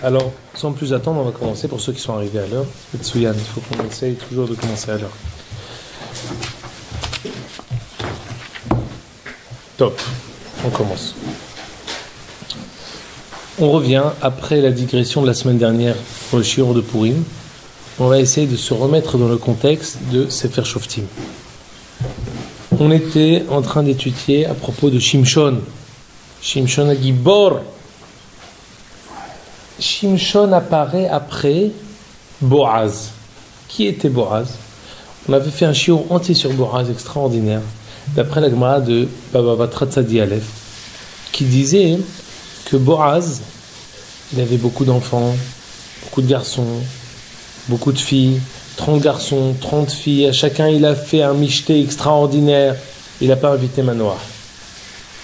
Alors, sans plus attendre, on va commencer pour ceux qui sont arrivés à l'heure. Tsuyan, il faut qu'on essaye toujours de commencer à l'heure. Top, on commence. On revient après la digression de la semaine dernière pour le shiur de Purim. On va essayer de se remettre dans le contexte de Sefer Shoftim. On était en train d'étudier à propos de Shimshon. Shimshon Agibor. Shimshon apparaît après Boaz. Qui était Boaz? On avait fait un shiur entier sur Boaz extraordinaire, d'après la Gemara de Baba Batra Tzadi Aleph, qui disait que Boaz, il avait beaucoup d'enfants, beaucoup de garçons, beaucoup de filles, 30 garçons, 30 filles, à chacun il a fait un michté extraordinaire, il n'a pas invité Manoah.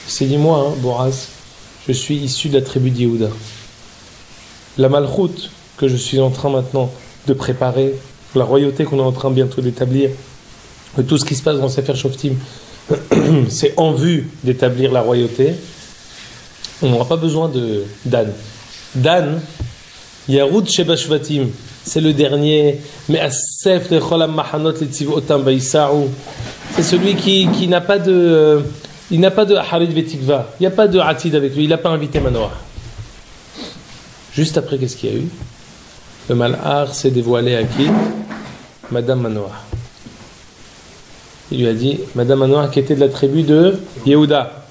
Il s'est dit, moi, Boaz, je suis issu de la tribu d'Yehuda. La malchoute que je suis en train maintenant de préparer, la royauté qu'on est en train bientôt d'établir, tout ce qui se passe dans Sefer Shoftim, c'est en vue d'établir la royauté. On n'aura pas besoin de Dan. Dan, Yarud Sheba Shvatim, c'est le dernier, mais Asef Lecholam Mahanot Letzivotam Baïsaou, c'est celui qui n'a pas de il n'a pas de Harid Vetikva, il n'y a pas de Atid avec lui, il n'a pas invité Manoah. Juste après, qu'est-ce qu'il y a eu? Le Malhar s'est dévoilé à qui? Madame Manoah. Il lui a dit, Madame Manoah qui était de la tribu de Yehuda.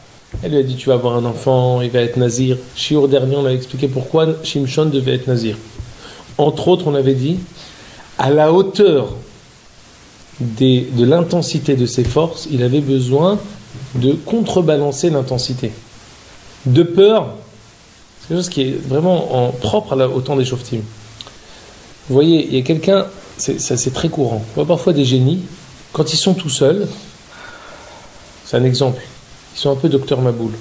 Elle lui a dit, tu vas avoir un enfant, il va être nazir. Shiur dernier, on avait expliqué pourquoi Shimshon devait être nazir. Entre autres, on avait dit, à la hauteur de l'intensité de ses forces, il avait besoin de contrebalancer l'intensité. De peur, c'est quelque chose qui est vraiment propre au temps des Shoftim. Vous voyez, il y a quelqu'un, c'est très courant. On voit parfois des génies, quand ils sont tout seuls, c'est un exemple, ils sont un peu docteur Maboul.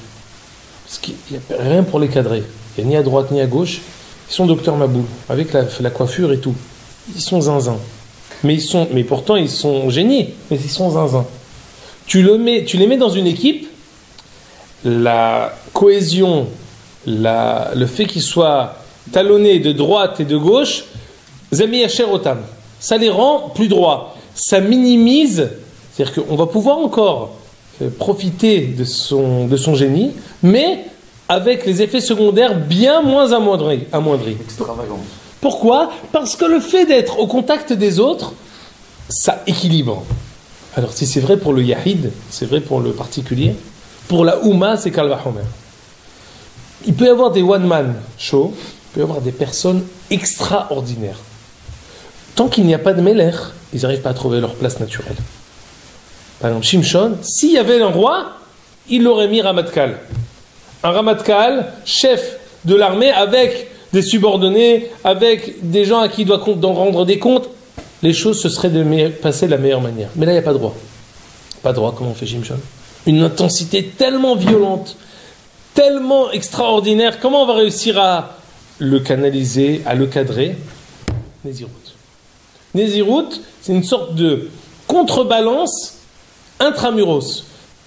Parce qu'il n'y a rien pour les cadrer. Il n'y a ni à droite ni à gauche. Ils sont docteur Maboul, avec la coiffure et tout. Ils sont zinzin. Mais pourtant, ils sont génies, mais ils sont zinzin. Tu les mets dans une équipe, la cohésion, le fait qu'ils soient talonnés de droite et de gauche, Zami Yacher Otam, ça les rend plus droits. Ça minimise, c'est-à-dire qu'on va pouvoir encore profiter de son génie, mais avec les effets secondaires bien moins amoindris. Extravagant. Pourquoi? Parce que le fait d'être au contact des autres, ça équilibre. Alors si c'est vrai pour le Yahid, c'est vrai pour le particulier, pour la Ouma, c'est Kal Vachomer. Il peut y avoir des one-man shows, il peut y avoir des personnes extraordinaires. Tant qu'il n'y a pas de Melech, ils n'arrivent pas à trouver leur place naturelle. Par exemple, Shimshon, s'il y avait un roi, il l'aurait mis Ramatkal. Un Ramatkal, chef de l'armée, avec des subordonnés, avec des gens à qui il doit rendre des comptes, les choses se seraient passées de la meilleure manière. Mais là, il n'y a pas de roi. Pas de roi, comment on fait Shimshon? Une intensité tellement violente, tellement extraordinaire, comment on va réussir à le canaliser, à le cadrer? Nézirut. Nézirut, c'est une sorte de contrebalance intramuros,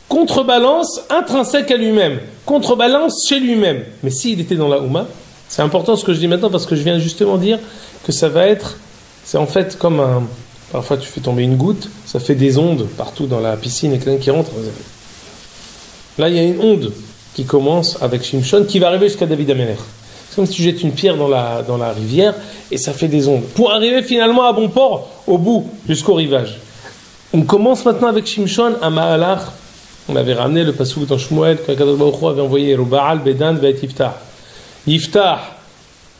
contrebalance intrinsèque à lui-même, contrebalance chez lui-même. Mais s'il était dans la Ouma, c'est important ce que je dis maintenant parce que je viens justement dire que ça va être, c'est en fait comme parfois tu fais tomber une goutte, ça fait des ondes partout dans la piscine et quelqu'un qui rentre. Là il y a une onde qui commence avec Shimshon qui va arriver jusqu'à David Amelech. C'est comme si tu jettes une pierre dans la rivière et ça fait des ondes. Pour arriver finalement à bon port, au bout, jusqu'au rivage. On commence maintenant avec Shimshon à Mahalach. On avait ramené le passouk dans Shmuel, quand Kadosh Baruch Hu avait envoyé Yeruba'al, Bedan, Veit Yiftah. Yiftah,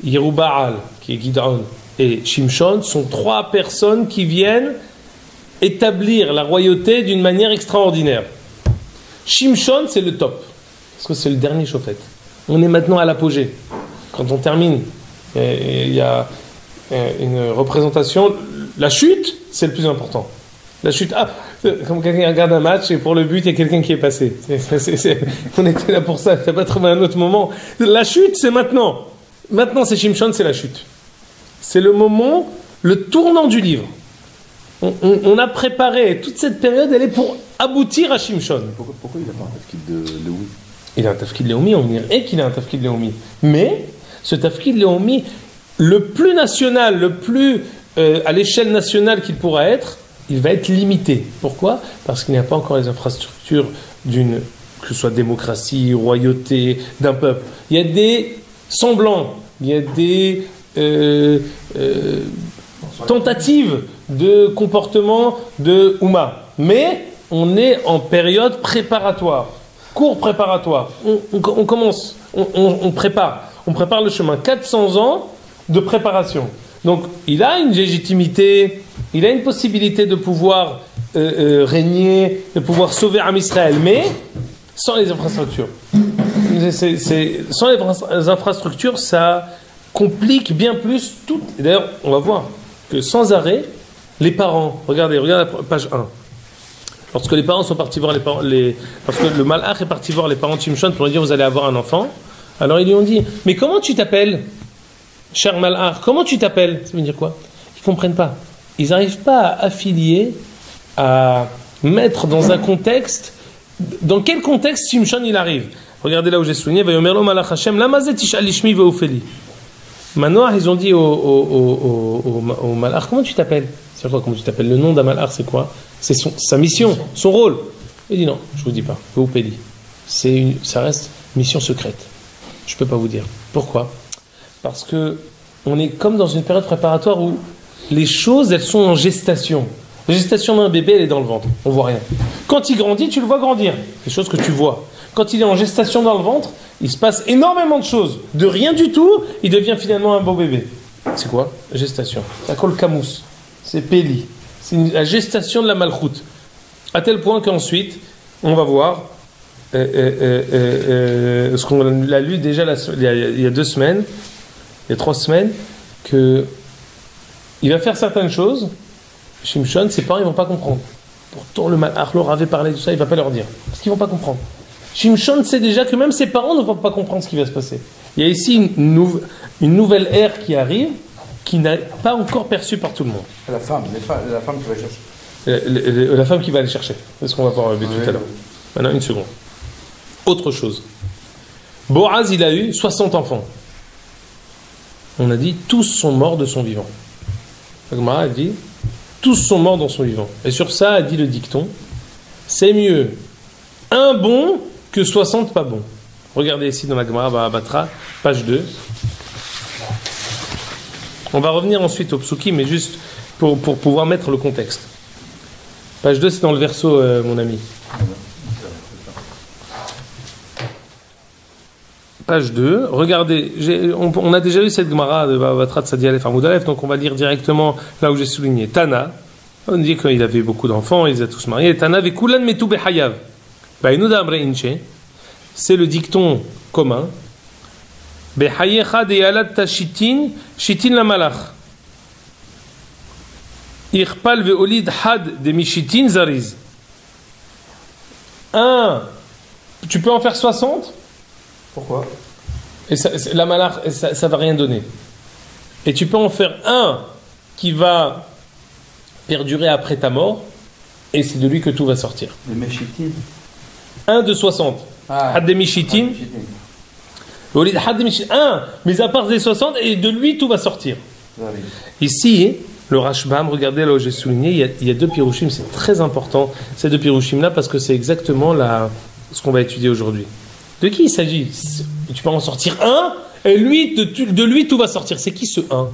Yeruba'al, qui est Gid'on, et Shimshon sont trois personnes qui viennent établir la royauté d'une manière extraordinaire. Shimshon, c'est le top, parce que c'est le dernier Shofet. On est maintenant à l'apogée. Quand on termine, il y a une représentation. La chute, c'est le plus important. La chute, comme quelqu'un regarde un match et pour le but, il y a quelqu'un qui est passé. On était là pour ça, tu n'as pas trouvé un autre moment. La chute, c'est maintenant. Maintenant, c'est Shimshon, c'est la chute. C'est le moment, le tournant du livre. On a préparé toute cette période, elle est pour aboutir à Shimshon. Pourquoi il n'a pas un tafkid de Léoumi? Il a un tafkid Léoumi, on dirait qu'il a un tafkid Léoumi. Mais Ce tafkid Léomi, le plus national, le plus à l'échelle nationale qu'il pourra être, il va être limité. Pourquoi? Parce qu'il n'y a pas encore les infrastructures d'une, que ce soit démocratie, royauté, d'un peuple. Il y a des semblants, il y a des tentatives de comportement de Oumma. Mais on est en période préparatoire, cours préparatoire. On commence, on prépare le chemin. 400 ans de préparation. Donc il a une légitimité, il a une possibilité de pouvoir régner, de pouvoir sauver Am Israël, mais sans les infrastructures. Sans les infrastructures, ça complique bien plus tout. D'ailleurs, on va voir que sans arrêt, les parents, regardez la page 1. Lorsque les parents sont partis voir parce que le malach est parti voir les parents de Shimshon pour lui dire vous allez avoir un enfant, alors ils lui ont dit mais comment tu t'appelles, cher malach, comment tu t'appelles? Ça veut dire quoi? Ils ne comprennent pas. Ils n'arrivent pas à affilier, à mettre dans un contexte. Dans quel contexte Shimshon il arrive? Regardez là où j'ai souligné. Manoah, ils ont dit au malach, comment tu t'appelles? C'est quoi, comment tu t'appelles? Le nom d'un malach, c'est quoi? C'est sa mission, son rôle. Il dit non, je ne vous dis pas. Ça reste mission secrète. Je ne peux pas vous dire. Pourquoi? Parce que on est comme dans une période préparatoire où les choses, elles sont en gestation. La gestation d'un bébé, elle est dans le ventre. On ne voit rien. Quand il grandit, tu le vois grandir. Les choses que tu vois. Quand il est en gestation dans le ventre, il se passe énormément de choses. De rien du tout, il devient finalement un beau bébé. C'est quoi? La gestation. C'est Kol Kamous. C'est Péli. C'est la gestation de la malchoute. À tel point qu'ensuite, on va voir ce qu'on a lu déjà il y a 2 semaines, il y a 3 semaines, que il va faire certaines choses. Shimshon, ses parents, ils ne vont pas comprendre. Pourtant, le malach leur avait parlé de ça, il ne va pas leur dire. Parce qu'ils ne vont pas comprendre. Shimshon sait déjà que même ses parents ne vont pas comprendre ce qui va se passer. Il y a ici une nouvelle ère qui arrive, qui n'est pas encore perçue par tout le monde. La femme qui va chercher. La femme qui va aller chercher. C'est ce qu'on va voir tout à l'heure. Maintenant, une seconde. Autre chose. Boaz, il a eu 60 enfants. On a dit, tous sont morts de son vivant. La Gemara a dit, tous sont morts dans son vivant. Et sur ça, a dit le dicton, c'est mieux un bon que 60 pas bons. Regardez ici dans la Gemara Batra, page 2. On va revenir ensuite au psuki, mais juste pour pouvoir mettre le contexte. Page 2, c'est dans le verso, mon ami. Page 2, regardez, on a déjà lu cette Gemara de Batra Tzadi Aleph Amoud Aleph, donc on va lire directement là où j'ai souligné. Tana, on dit qu'il avait beaucoup d'enfants, ils les a tous mariés. Tana vekulan metu behayav. Baïnouda amre inche, c'est le dicton commun. Behayecha de yalad tashitin, shitin la malach. Irpal veolid had de mishitin zariz. Tu peux en faire 60? Pourquoi? Et la malach, ça va rien donner. Et tu peux en faire un qui va perdurer après ta mort, et c'est de lui que tout va sortir. Les meshitin. Un de 60. Had de mishitin. Un, mais à part des 60, et de lui tout va sortir. Ici, le Rashbam, regardez là où j'ai souligné, il y a 2 pirouchim, c'est très important, ces 2 pirouchim là, parce que c'est exactement ce qu'on va étudier aujourd'hui. De qui il s'agit? Tu peux en sortir un, et lui, de lui tout va sortir. C'est qui ce un?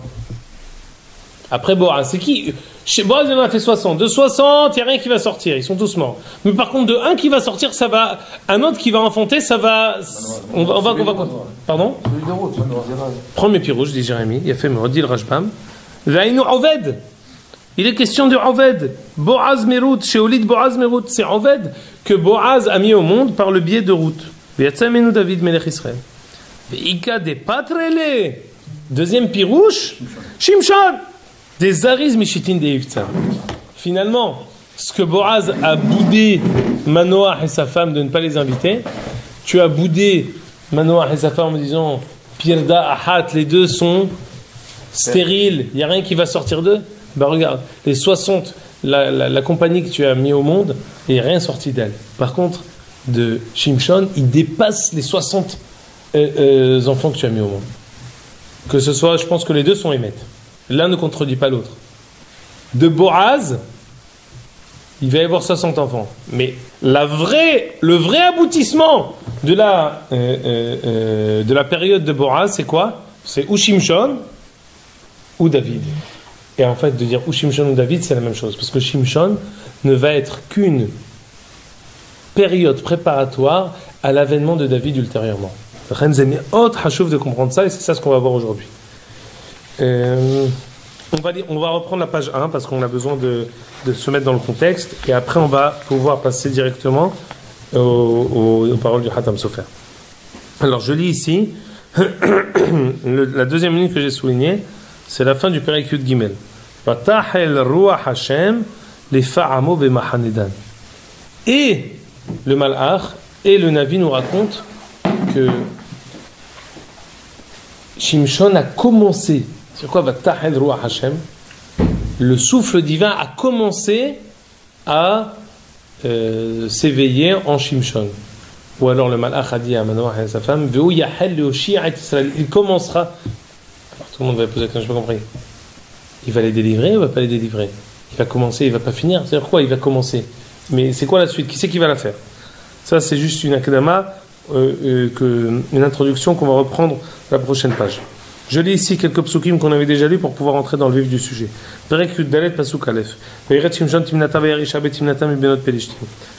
Après Boaz, c'est qui? Chez Boaz, il en a fait 60. De 60, il n'y a rien qui va sortir, ils sont tous morts. Mais par contre, de un qui va sortir, ça va. Un autre qui va enfanter, ça va. On va. Pardon? Premier pirouche, dit Jérémie, il a fait me dit le Rashbam. Vaïnou Oved. Il est question de Oved. Boaz Merout, chez Olid Boaz Merout. C'est Oved que Boaz a mis au monde par le biais de Ruth. V'yatzamenu David Melech Israël. Ve'ika de Patrele. Deuxième pirouche, Shimshon. Des Zariz Mishitin de Yivtsa. Finalement, ce que Boaz a boudé Manoah et sa femme de ne pas les inviter, tu as boudé Manoah et sa femme en disant Pirda, Ahat, les deux sont stériles, il n'y a rien qui va sortir d'eux. Ben regarde, les 60, la compagnie que tu as mis au monde, il n'y a rien sorti d'elle. Par contre, de Shimshon, il dépasse les 60 enfants que tu as mis au monde. Que ce soit, je pense que les deux sont émettes. L'un ne contredit pas l'autre. De Boaz, il va y avoir 60 enfants. Mais le vrai aboutissement de la période de Boaz, c'est quoi? C'est ou Shimshon ou David. Et en fait, de dire ou Shimshon ou David, c'est la même chose. Parce que Shimshon ne va être qu'une période préparatoire à l'avènement de David ultérieurement. On va comprendre ça et c'est ça ce qu'on va voir aujourd'hui. On va reprendre la page 1 parce qu'on a besoin de se mettre dans le contexte et après on va pouvoir passer directement aux paroles du Hatam Sofer. Alors je lis ici la deuxième ligne que j'ai soulignée, c'est la fin du Perek Yud Gimel. Vatahel ruach Hashem lefa'amo b'mahanedan. Et le Malach et le Navi nous racontent que Shimshon a commencé. C'est quoi Vatahel ruach Hashem? Le souffle divin a commencé à s'éveiller en Shimshon. Ou alors le Malach a dit à Manoach et à sa femme, il commencera. Alors tout le monde va poser la question, je n'ai pas compris. Il va les délivrer ou il ne va pas les délivrer? Il va commencer, il ne va pas finir. C'est-à-dire quoi? Il va commencer. Mais c'est quoi la suite? Qui c'est qui va la faire? Ça, c'est juste une akadama, une introduction qu'on va reprendre à la prochaine page. Je lis ici quelques psukim qu'on avait déjà lus pour pouvoir entrer dans le vif du sujet.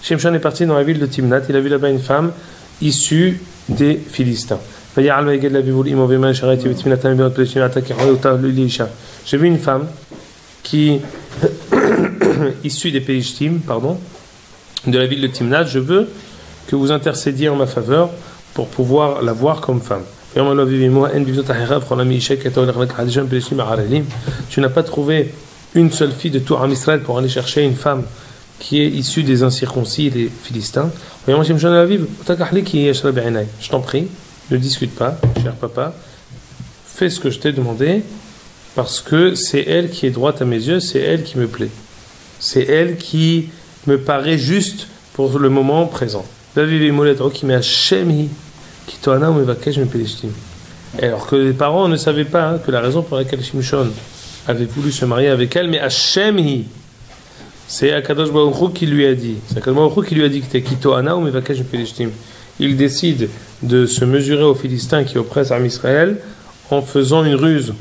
Shimshon est parti dans la ville de Timnat. Il a vu là-bas une femme issue des Philistins. J'ai vu une femme qui issue des Pélishtim, de la ville de Timnat. Je veux que vous intercédiez en ma faveur pour pouvoir la voir comme femme. Tu n'as pas trouvé une seule fille de tout Am Israël pour aller chercher une femme qui est issue des incirconcis, les Philistins. Je t'en prie, ne discute pas, cher papa, fais ce que je t'ai demandé, parce que c'est elle qui est droite à mes yeux, c'est elle qui me plaît. C'est elle qui me paraît juste pour le moment présent. Alors que les parents ne savaient pas que la raison pour laquelle Shimshon avait voulu se marier avec elle, mais Hashemhi, c'est Akadosh Baruch Hu qui lui a dit. C'est Akadosh Baruch Hu qui lui a dit que t'es Kitoana ou Mevakesh Pelishtim. Il décide de se mesurer aux Philistins qui oppressent Am Israël en faisant une ruse,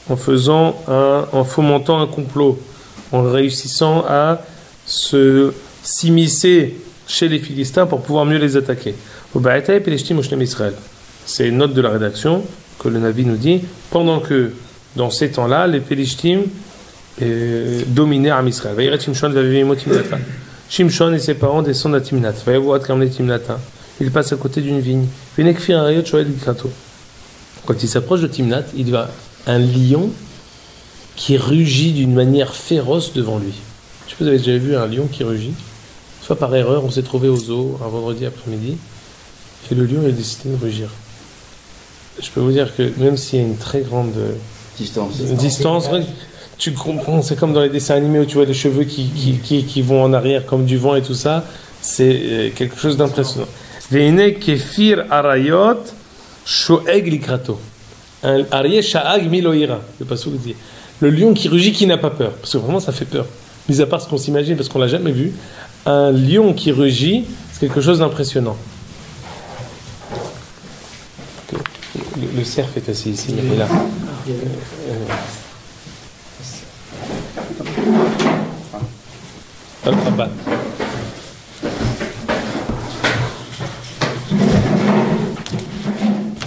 en fomentant un complot, en réussissant à s'immiscer chez les Philistins pour pouvoir mieux les attaquer. C'est une note de la rédaction que le Navi nous dit, pendant que dans ces temps-là, les Pélishtim dominaient Am Israël. Shimshon et ses parents descendent à Timnat. Il passe à côté d'une vigne. Quand il s'approche de Timnat, il voit un lion qui rugit d'une manière féroce devant lui. Je sais pas si vous avez déjà vu un lion qui rugit. Soit par erreur, on s'est trouvé au zoo un vendredi après-midi et le lion a décidé de rugir. Je peux vous dire que même s'il y a une très grande distance, tu comprends, c'est comme dans les dessins animés où tu vois les cheveux qui vont en arrière comme du vent et tout ça, c'est quelque chose d'impressionnant. Veine kefir arayot shoeg likrato. Un arié sha'ag miloïra, c'est pas ce que vous dites. Le lion qui rugit qui n'a pas peur, parce que vraiment ça fait peur. Mis à part ce qu'on s'imagine parce qu'on l'a jamais vu, un lion qui rugit, c'est quelque chose d'impressionnant. Le cerf est assis ici, il est là.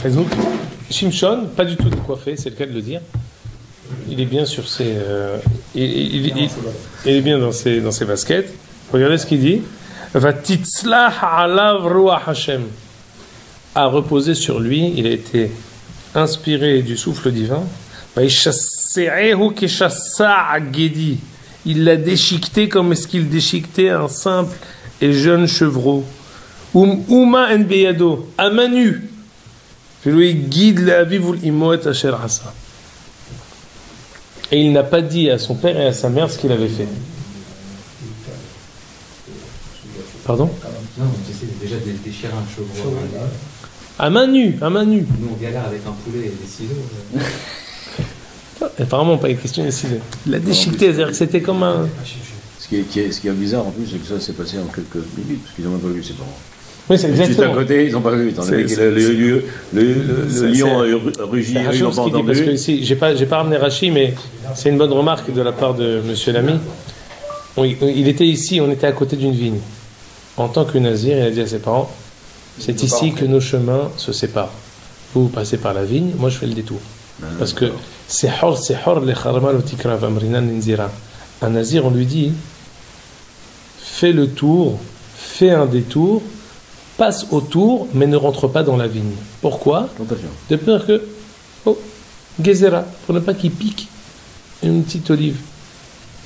Donc, Shimshon, pas du tout décoiffé, c'est le cas de le dire. Il est bien sur ses, il est bien dans ses baskets. Regardez ce qu'il dit. Vatitzlah alav ruach Hashem. A reposé sur lui, il a été inspiré du souffle divin. Il l'a déchiqueté comme est-ce qu'il déchiquetait un simple et jeune chevreau. Uma en beyado, à main nue. Guide la vivul imoet asher asa. Et il n'a pas dit à son père et à sa mère ce qu'il avait fait. Pardon? Non, on essaie déjà de déchirer un chevreau. À main nue, à main nue. Nous, on galère avec un poulet et des ciseaux. Apparemment, pas une question ici. Il a déchiqueté, c'est-à-dire que c'était comme un. Ce qui est bizarre en plus, c'est que ça s'est passé en quelques minutes, parce qu'ils n'ont même pas vu ses parents. Oui, c'est Juste à exactement. côté, ils n'ont pas vu. Le lion a rugi, C'est ils Rachid n'ont pas qui dit, parce que entendu. ici, j'ai pas ramené Rachid, mais c'est une bonne remarque de la part de Monsieur Lamy. Il était ici, on était à côté d'une vigne. En tant que nazir, il a dit à ses parents, c'est ici que nos chemins se séparent. Vous passez par la vigne, moi je fais le détour. Parce que c'est hor le kharmal otikrav amrinan ninzira. Un nazir, on lui dit, fais le tour, fais un détour, passe autour, mais ne rentre pas dans la vigne. Pourquoi? Tentation. De peur que, gezera, pour ne pas qu'il pique une petite olive.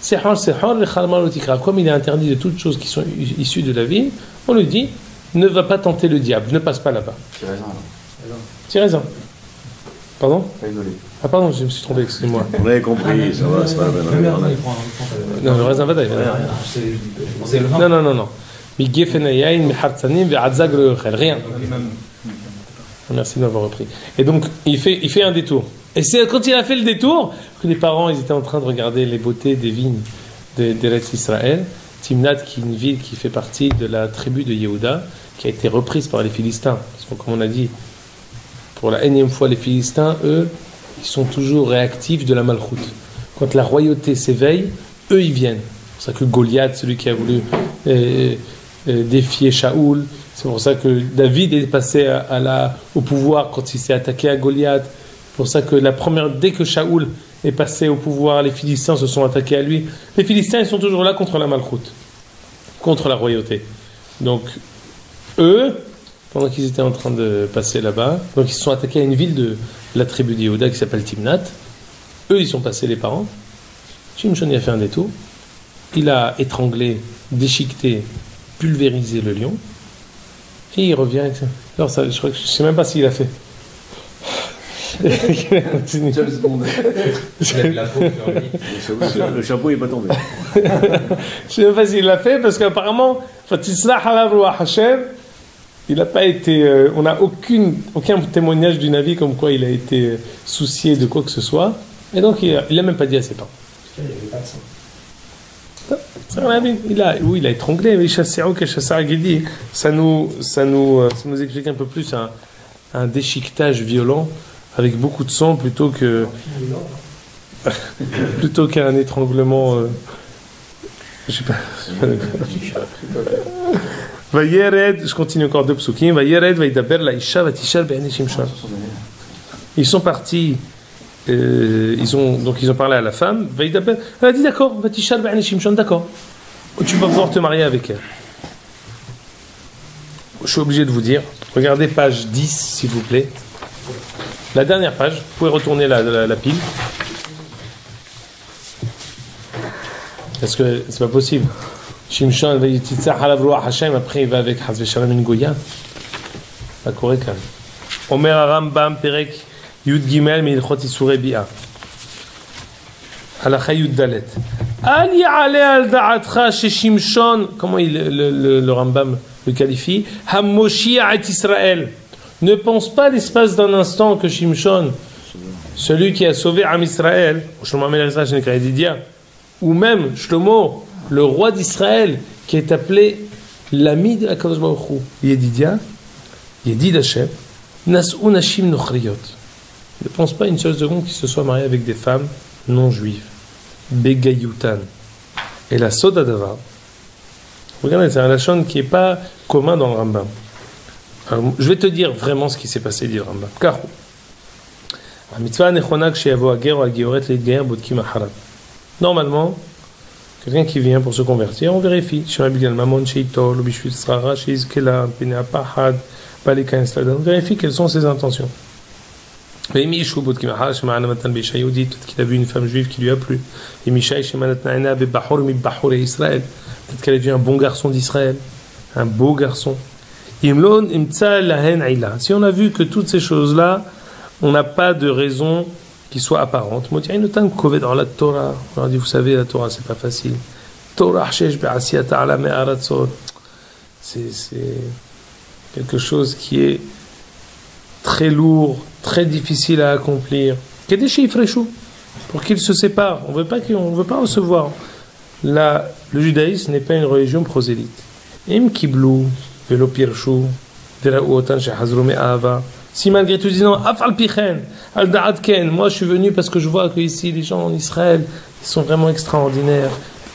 C'est hor, le kharmal otikrav. Comme il est interdit de toutes choses qui sont issues de la vigne, on lui dit, ne va pas tenter le diable, ne passe pas là-bas. C'est raison, alors. C'est raison. Pardon? Pas une olive. Ah pardon, je me suis trompé, excusez-moi. On avait compris, ça va, c'est pas la peine. Même il prend Non, le raisin vadaï. C'est le vin. Non. Rien. Merci de m'avoir repris. Et donc, il fait un détour. Et c'est quand il a fait le détour que les parents ils étaient en train de regarder les beautés des vignes d'Eretz Israël. Timnat, qui est une ville qui fait partie de la tribu de Yehuda, qui a été reprise par les Philistins. Parce que, comme on a dit, pour la énième fois, les Philistins, eux, ils sont toujours réactifs de la malchoute. Quand la royauté s'éveille, eux, ils viennent. C'est pour ça que Goliath, celui qui a voulu défier Shaoul, c'est pour ça que David est passé au pouvoir quand il s'est attaqué à Goliath. C'est pour ça que dès que Shaoul est passé au pouvoir, les Philistins se sont attaqués à lui. Les Philistins, ils sont toujours là contre la malchoute, contre la royauté. Donc, eux, pendant qu'ils étaient en train de passer là-bas, donc ils se sont attaqués à une ville de la tribu d'Yehuda qui s'appelle Timnat. Eux, ils sont passés les parents. Shimshon a fait un détour. Il a étranglé, déchiqueté, pulvérisé le lion. Et il revient avec ça. Alors, ça, je ne sais même pas s'il a fait. Seule seconde. La peau sur lui. Le chapeau n'est pas tombé. Je ne sais même pas s'il l'a fait parce qu'apparemment, il n'a pas été. On n'a aucun témoignage du Navi comme quoi il a été soucié de quoi que ce soit. Et donc il n'a même pas dit à ses parents. Il n'y avait pas de sang. Il a étranglé. Ça nous explique un peu plus un déchiquetage violent avec beaucoup de sang plutôt qu'un étranglement. Je sais pas. Vayered, je continue encore deux psukim. Vayered, vaidaber la isha, vatishal be'ene shimshon. Ils sont partis. Ils ont parlé à la femme. Vaidaber. Elle a dit d'accord. Vatishal be'ene shimshon, d'accord. Tu vas pouvoir te marier avec elle. Je suis obligé de vous dire. Regardez page 10, s'il vous plaît. La dernière page. Vous pouvez retourner la pile. Parce que c'est pas possible. Shimshon, après il va avec Hazve Shalom une Goya. Pas correct quand même. Omer Rambam Perek Yud Gimel Milchot Isurei Bi'a. Halacha Yud Dalet. Al ya'ale al da'atcha chez Shimshon. Comment le Rambam le qualifie? Hamoshiach et Israël. Ne pense pas l'espace d'un instant que Shimshon, celui qui a sauvé Am Israël, ou même Shlomo, le roi d'Israël, qui est appelé l'ami de Akadosh Baruch Hu, Yedidia, Yedid Hashem, Nas'u Nashim Nochriyot. Ne pense pas une seule seconde qu'il se soit marié avec des femmes non juives. Begayutan. Et la Sodadava, regardez, c'est un lachon qui n'est pas commun dans le Rambam. Alors, je vais te dire vraiment ce qui s'est passé, dit le Rambam. Car, normalement, quelqu'un qui vient pour se convertir, on vérifie. On vérifie quelles sont ses intentions. Peut-être qu'il a vu une femme juive qui lui a plu. Peut-être qu'elle a vu un bon garçon d'Israël, un beau garçon. Si on a vu que toutes ces choses-là, on n'a pas de raison qui soit apparente. Dans la Torah, on leur dit, vous savez, la Torah, c'est pas facile. C'est quelque chose qui est très lourd, très difficile à accomplir. Pour qu'ils se séparent. On ne veut pas recevoir. Le judaïsme n'est pas une religion prosélyte. Im kiblou, velo pirshu, dera'uotan shehazru me'ava. Si malgré tout ils disent non, afal pichen, al da'at ken, moi je suis venu parce que je vois que ici les gens en Israël, ils sont vraiment extraordinaires.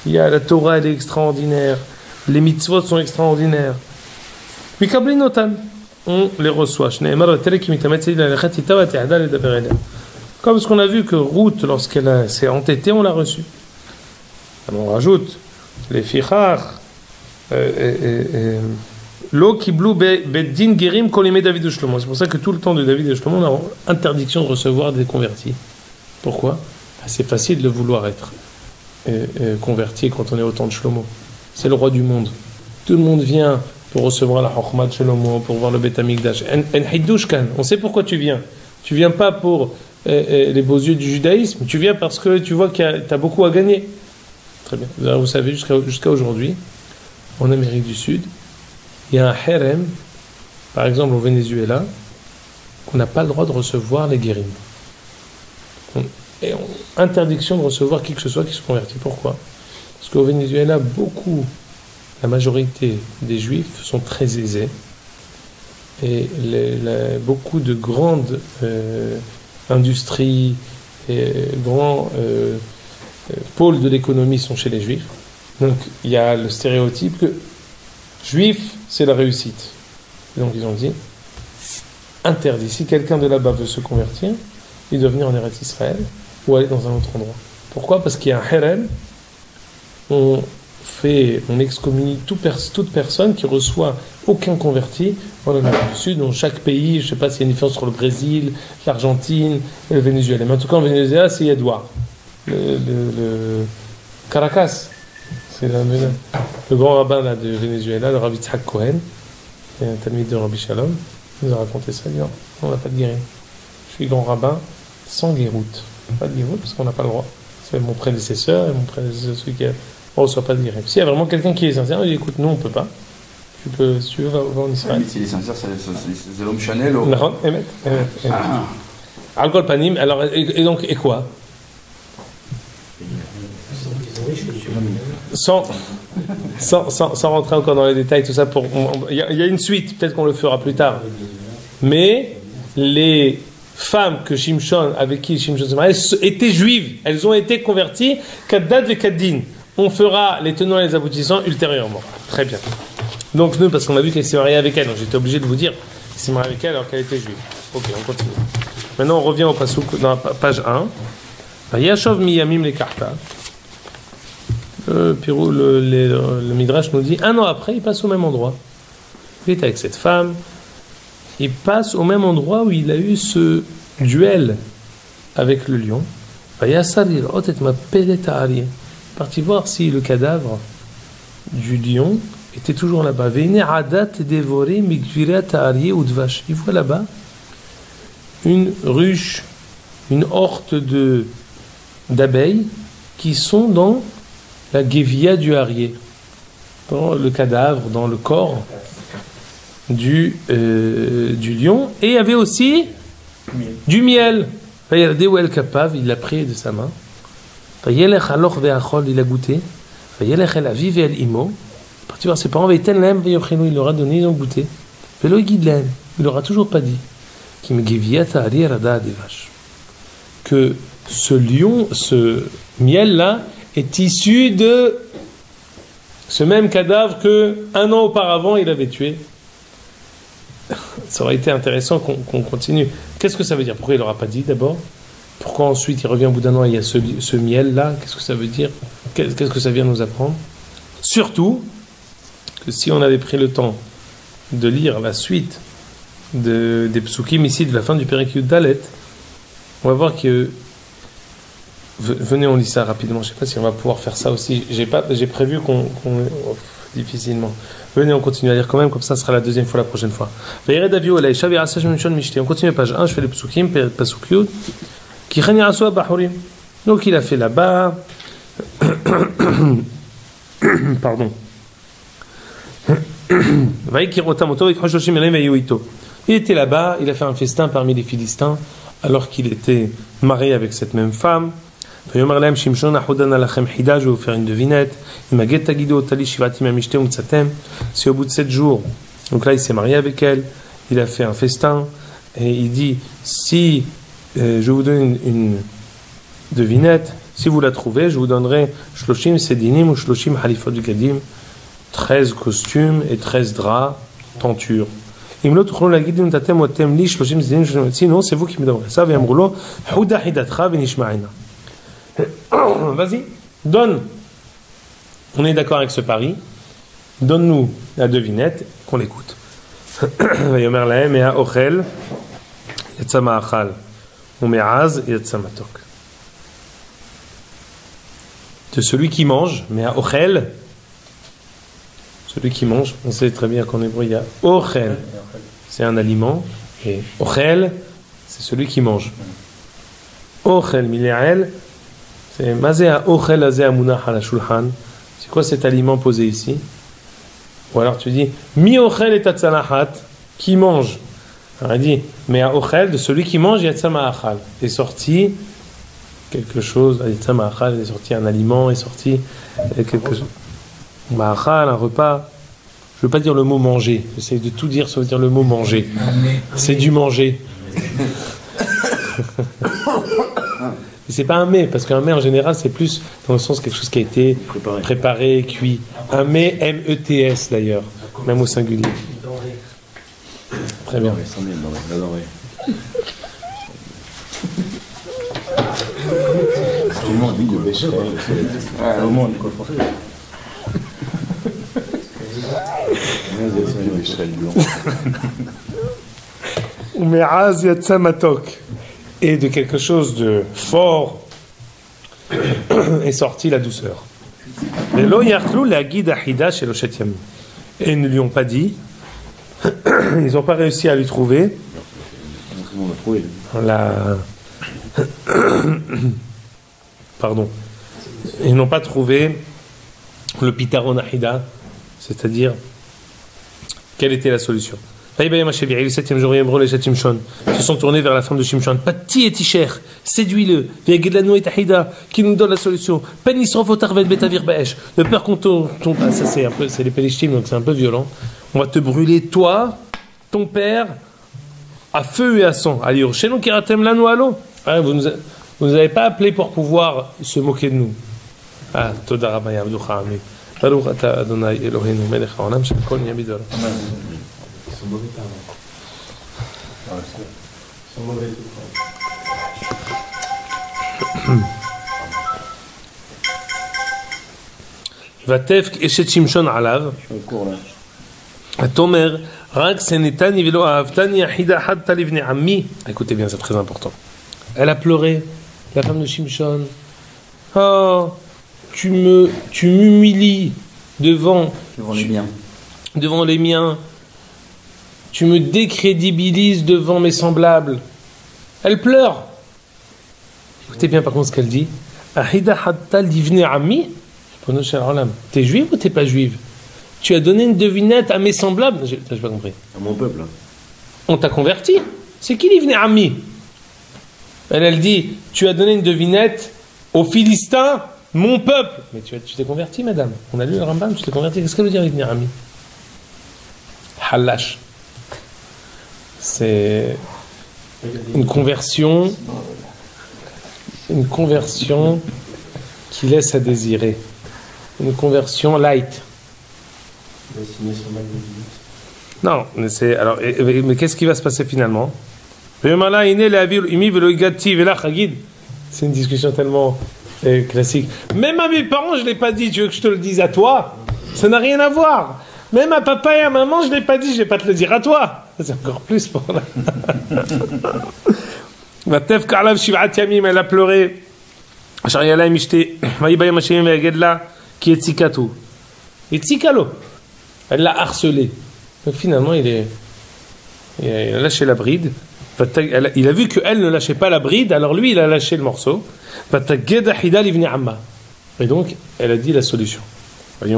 Il y a la Torah, elle est extraordinaire. Les mitzvot sont extraordinaires. Mikabli notan, on les reçoit. Comme ce qu'on a vu que Ruth, lorsqu'elle s'est entêtée, on l'a reçue. Alors on rajoute les fichar, l'eau qui blou beddin gerim kolime David et Shlomo. C'est pour ça que tout le temps de David et Shlomo, on a interdiction de recevoir des convertis. Pourquoi? C'est facile de vouloir être converti quand on est au temps de Shlomo. C'est le roi du monde. Tout le monde vient pour recevoir la Chokhmah de Shlomo, pour voir le Beth Amikdash. On sait pourquoi tu viens. Tu viens pas pour les beaux yeux du judaïsme, tu viens parce que tu vois que tu as beaucoup à gagner. Très bien. Vous savez, jusqu'à aujourd'hui, en Amérique du Sud, il y a un harem, par exemple au Venezuela, qu'on n'a pas le droit de recevoir les guérims. Interdiction de recevoir qui que ce soit qui se convertit. Pourquoi? Parce qu'au Venezuela, la majorité des juifs sont très aisés et beaucoup de grandes industries et grands pôles de l'économie sont chez les juifs. Donc il y a le stéréotype que juif c'est la réussite. Et donc ils ont dit interdit. Si quelqu'un de là-bas veut se convertir, il doit venir en Eretz Israël ou aller dans un autre endroit. Pourquoi? Parce qu'il y a un harem. On excommunie toute personne qui reçoit aucun converti en Amérique du Sud, dans chaque pays. Je ne sais pas s'il y a une différence entre le Brésil, l'Argentine et le Venezuela. Mais en tout cas, en Venezuela, c'est Edouard. Le Caracas, c'est le grand rabbin là, de Venezuela, le Rav Yitzhak Cohen, et un talmid de Rabbi Shalom. Il nous a raconté ça. Il dit, on n'a pas de guérin. Je suis grand rabbin sans guéroute. Pas de guéroute parce qu'on n'a pas le droit. C'est mon prédécesseur et mon prédécesseur, celui qui on ne reçoit pas de guérin. S'il y a vraiment quelqu'un qui est sincère, il dit écoute, nous on ne peut pas. Si tu veux, va en Israël. S'il est sincère, c'est l'homme Chanel. Non, Alcool panim. Alors, et quoi? Sans rentrer encore dans les détails, tout ça, il y a une suite, peut-être qu'on le fera plus tard. Mais les femmes avec qui Shimshon se mariait étaient juives, elles ont été converties, Kaddad et Kaddin. On fera les tenants et les aboutissants ultérieurement. Très bien. Donc nous, parce qu'on a vu qu'elle s'est mariée avec elle, donc j'étais obligé de vous dire qu'elle s'est mariée avec elle alors qu'elle était juive. Ok, on continue. Maintenant on revient au pasouk, dans la page 1. Yashov miyamim le karta. Le Midrash nous dit, un an après, il passe au même endroit. Il est avec cette femme, il passe au même endroit où il a eu ce duel avec le lion. Il est parti voir si le cadavre du lion était toujours là-bas. Il voit là-bas une ruche, une horte d'abeilles qui sont dans la guévia du harrier, dans le cadavre, dans le corps du lion. Et il y avait aussi du miel. Il l'a pris de sa main. Il a goûté. Il parti voir ses parents. Il leur a donné, ils ont goûté. Il leur a toujours pas dit que ce lion, ce miel-là, est issu de ce même cadavre que un an auparavant il avait tué. Ça aurait été intéressant qu'on continue. Qu'est-ce que ça veut dire? Pourquoi il n'aura pas dit d'abord? Pourquoi ensuite il revient au bout d'un an et il y a ce miel-là? Qu'est-ce que ça veut dire? Qu'est-ce que ça vient nous apprendre? Surtout que si on avait pris le temps de lire la suite des psukim ici de la fin du Perek Yud Dalet, on va voir que venez, on lit ça rapidement. Je ne sais pas si on va pouvoir faire ça aussi. J'ai prévu qu'on difficilement. Venez, on continue à lire quand même, comme ça sera la deuxième fois la prochaine fois. On continue page 1, je fais les psukim, pasuk yud. Donc il a fait là-bas. Pardon. Il était là-bas, il a fait un festin parmi les Philistins, alors qu'il était marié avec cette même femme. Je vais vous faire une devinette. C'est au bout de 7 jours. Donc là, il s'est marié avec elle, il a fait un festin, et il dit, si je vous donne une devinette, si vous la trouvez, je vous donnerai Shloshim Sedinim ou Shloshim Halifot du Gadim, 13 costumes et 13 draps, tentures. Sinon, c'est vous qui me donnerez ça. Vas-y, donne. On est d'accord avec ce pari. Donne-nous la devinette, qu'on l'écoute. De celui qui mange, mais à ochel, celui qui mange, on sait très bien qu'en hébreu il y a ochel, c'est un aliment, et ochel, c'est celui qui mange. Ochel miléel, c'est mazé à ochel azé amunah ala shulchan. C'est quoi cet aliment posé ici? Ou alors tu dis mi ochel et tatzalahat, qui mange. Alors il dit mais à ochel, de celui qui mange, yatzama achal, est sorti quelque chose, yatzama achal, est sorti un aliment, est sorti quelque chose. Ma'achal, un repas. Je ne veux pas dire le mot manger, j'essaie de tout dire sauf dire le mot manger. C'est du manger. C'est pas un mets, parce qu'un mets en général c'est plus dans le sens quelque chose qui a été préparé cuit. Un mets, M-E-T-S d'ailleurs, même au singulier. Très bien. Tout le monde dit de Bécherel. Au moins en école française. Et de quelque chose de fort est sortie la douceur. Et ils ne lui ont pas dit, ils n'ont pas réussi à lui trouver pardon, ils n'ont pas trouvé le pitaron ahida, c'est-à-dire quelle était la solution. Le 7e jour, les se sont tournés vers la femme de Shimshon. Pati et Tisher, séduis-le. Qui nous donne la solution. De peur qu'on tombe. Ça, c'est les Pélishtim, donc c'est un peu violent. On va te brûler, toi, ton père, à feu et à sang. Vous nous avez pas appelé pour pouvoir se moquer de nous. Ah, Toda Rabba Yavducha Amen. Baruch Ata Adonai Eloheinu Melech Haolam Shekol Yamidor. Ils sont mauvais parents. Ils sont mauvais tout le temps. Vatef Eshet Shimshon Alav. Tomer Rak Senetani Velo Ahavtani Ahida Hatta Livne Ammi. Écoutez bien, c'est très important. Elle a pleuré, la femme de Shimshon. Oh, tu m'humilies devant les miens. Devant les miens. Tu me décrédibilises devant mes semblables. Elle pleure. Écoutez bien par contre ce qu'elle dit. Ahida hatta livne ami. T'es juive ou t'es pas juive? Tu as donné une devinette à mes semblables. J'ai pas compris. À mon peuple. On t'a converti. C'est qui livne ami? Elle dit, tu as donné une devinette aux Philistins, mon peuple. Mais tu t'es converti, madame. On a lu le Rambam, tu t'es converti. Qu'est-ce qu'elle veut dire livne ami? Halash. C'est une conversion qui laisse à désirer. Une conversion light. Non, mais mais qu'est-ce qui va se passer finalement? C'est une discussion tellement classique. Même à mes parents, je ne l'ai pas dit. Tu veux que je te le dise à toi? Ça n'a rien à voir. Même à papa et à maman, je ne l'ai pas dit. Je ne vais pas te le dire à toi. C'est encore plus pour là. Elle a pleuré. Elle l'a harcelé. Donc finalement, il a lâché la bride. Il a vu qu'elle ne lâchait pas la bride, alors lui, il a lâché le morceau. Et donc, elle a dit la solution. Avant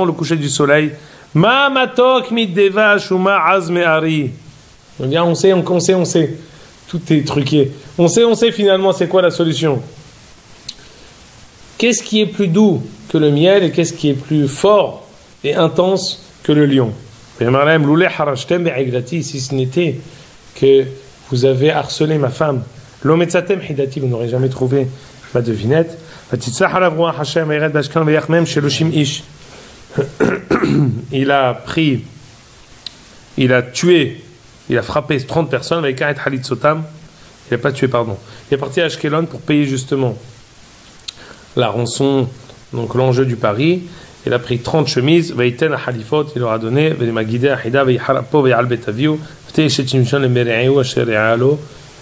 le coucher du soleil, Ma matok middevash ou ma azmeari. On sait. Tout est truqué. On sait finalement c'est quoi la solution. Qu'est-ce qui est plus doux que le miel et qu'est-ce qui est plus fort et intense que le lion? Si ce n'était que vous avez harcelé ma femme, l'ometzatem hidati, vous n'aurez jamais trouvé ma devinette. Il a pris, il a tué, il a frappé 30 personnes avec un halit sotam. Il n'a pas tué, pardon. Il est parti à Ashkelon pour payer justement la rançon, donc l'enjeu du pari. Il a pris 30 chemises, il leur a donné,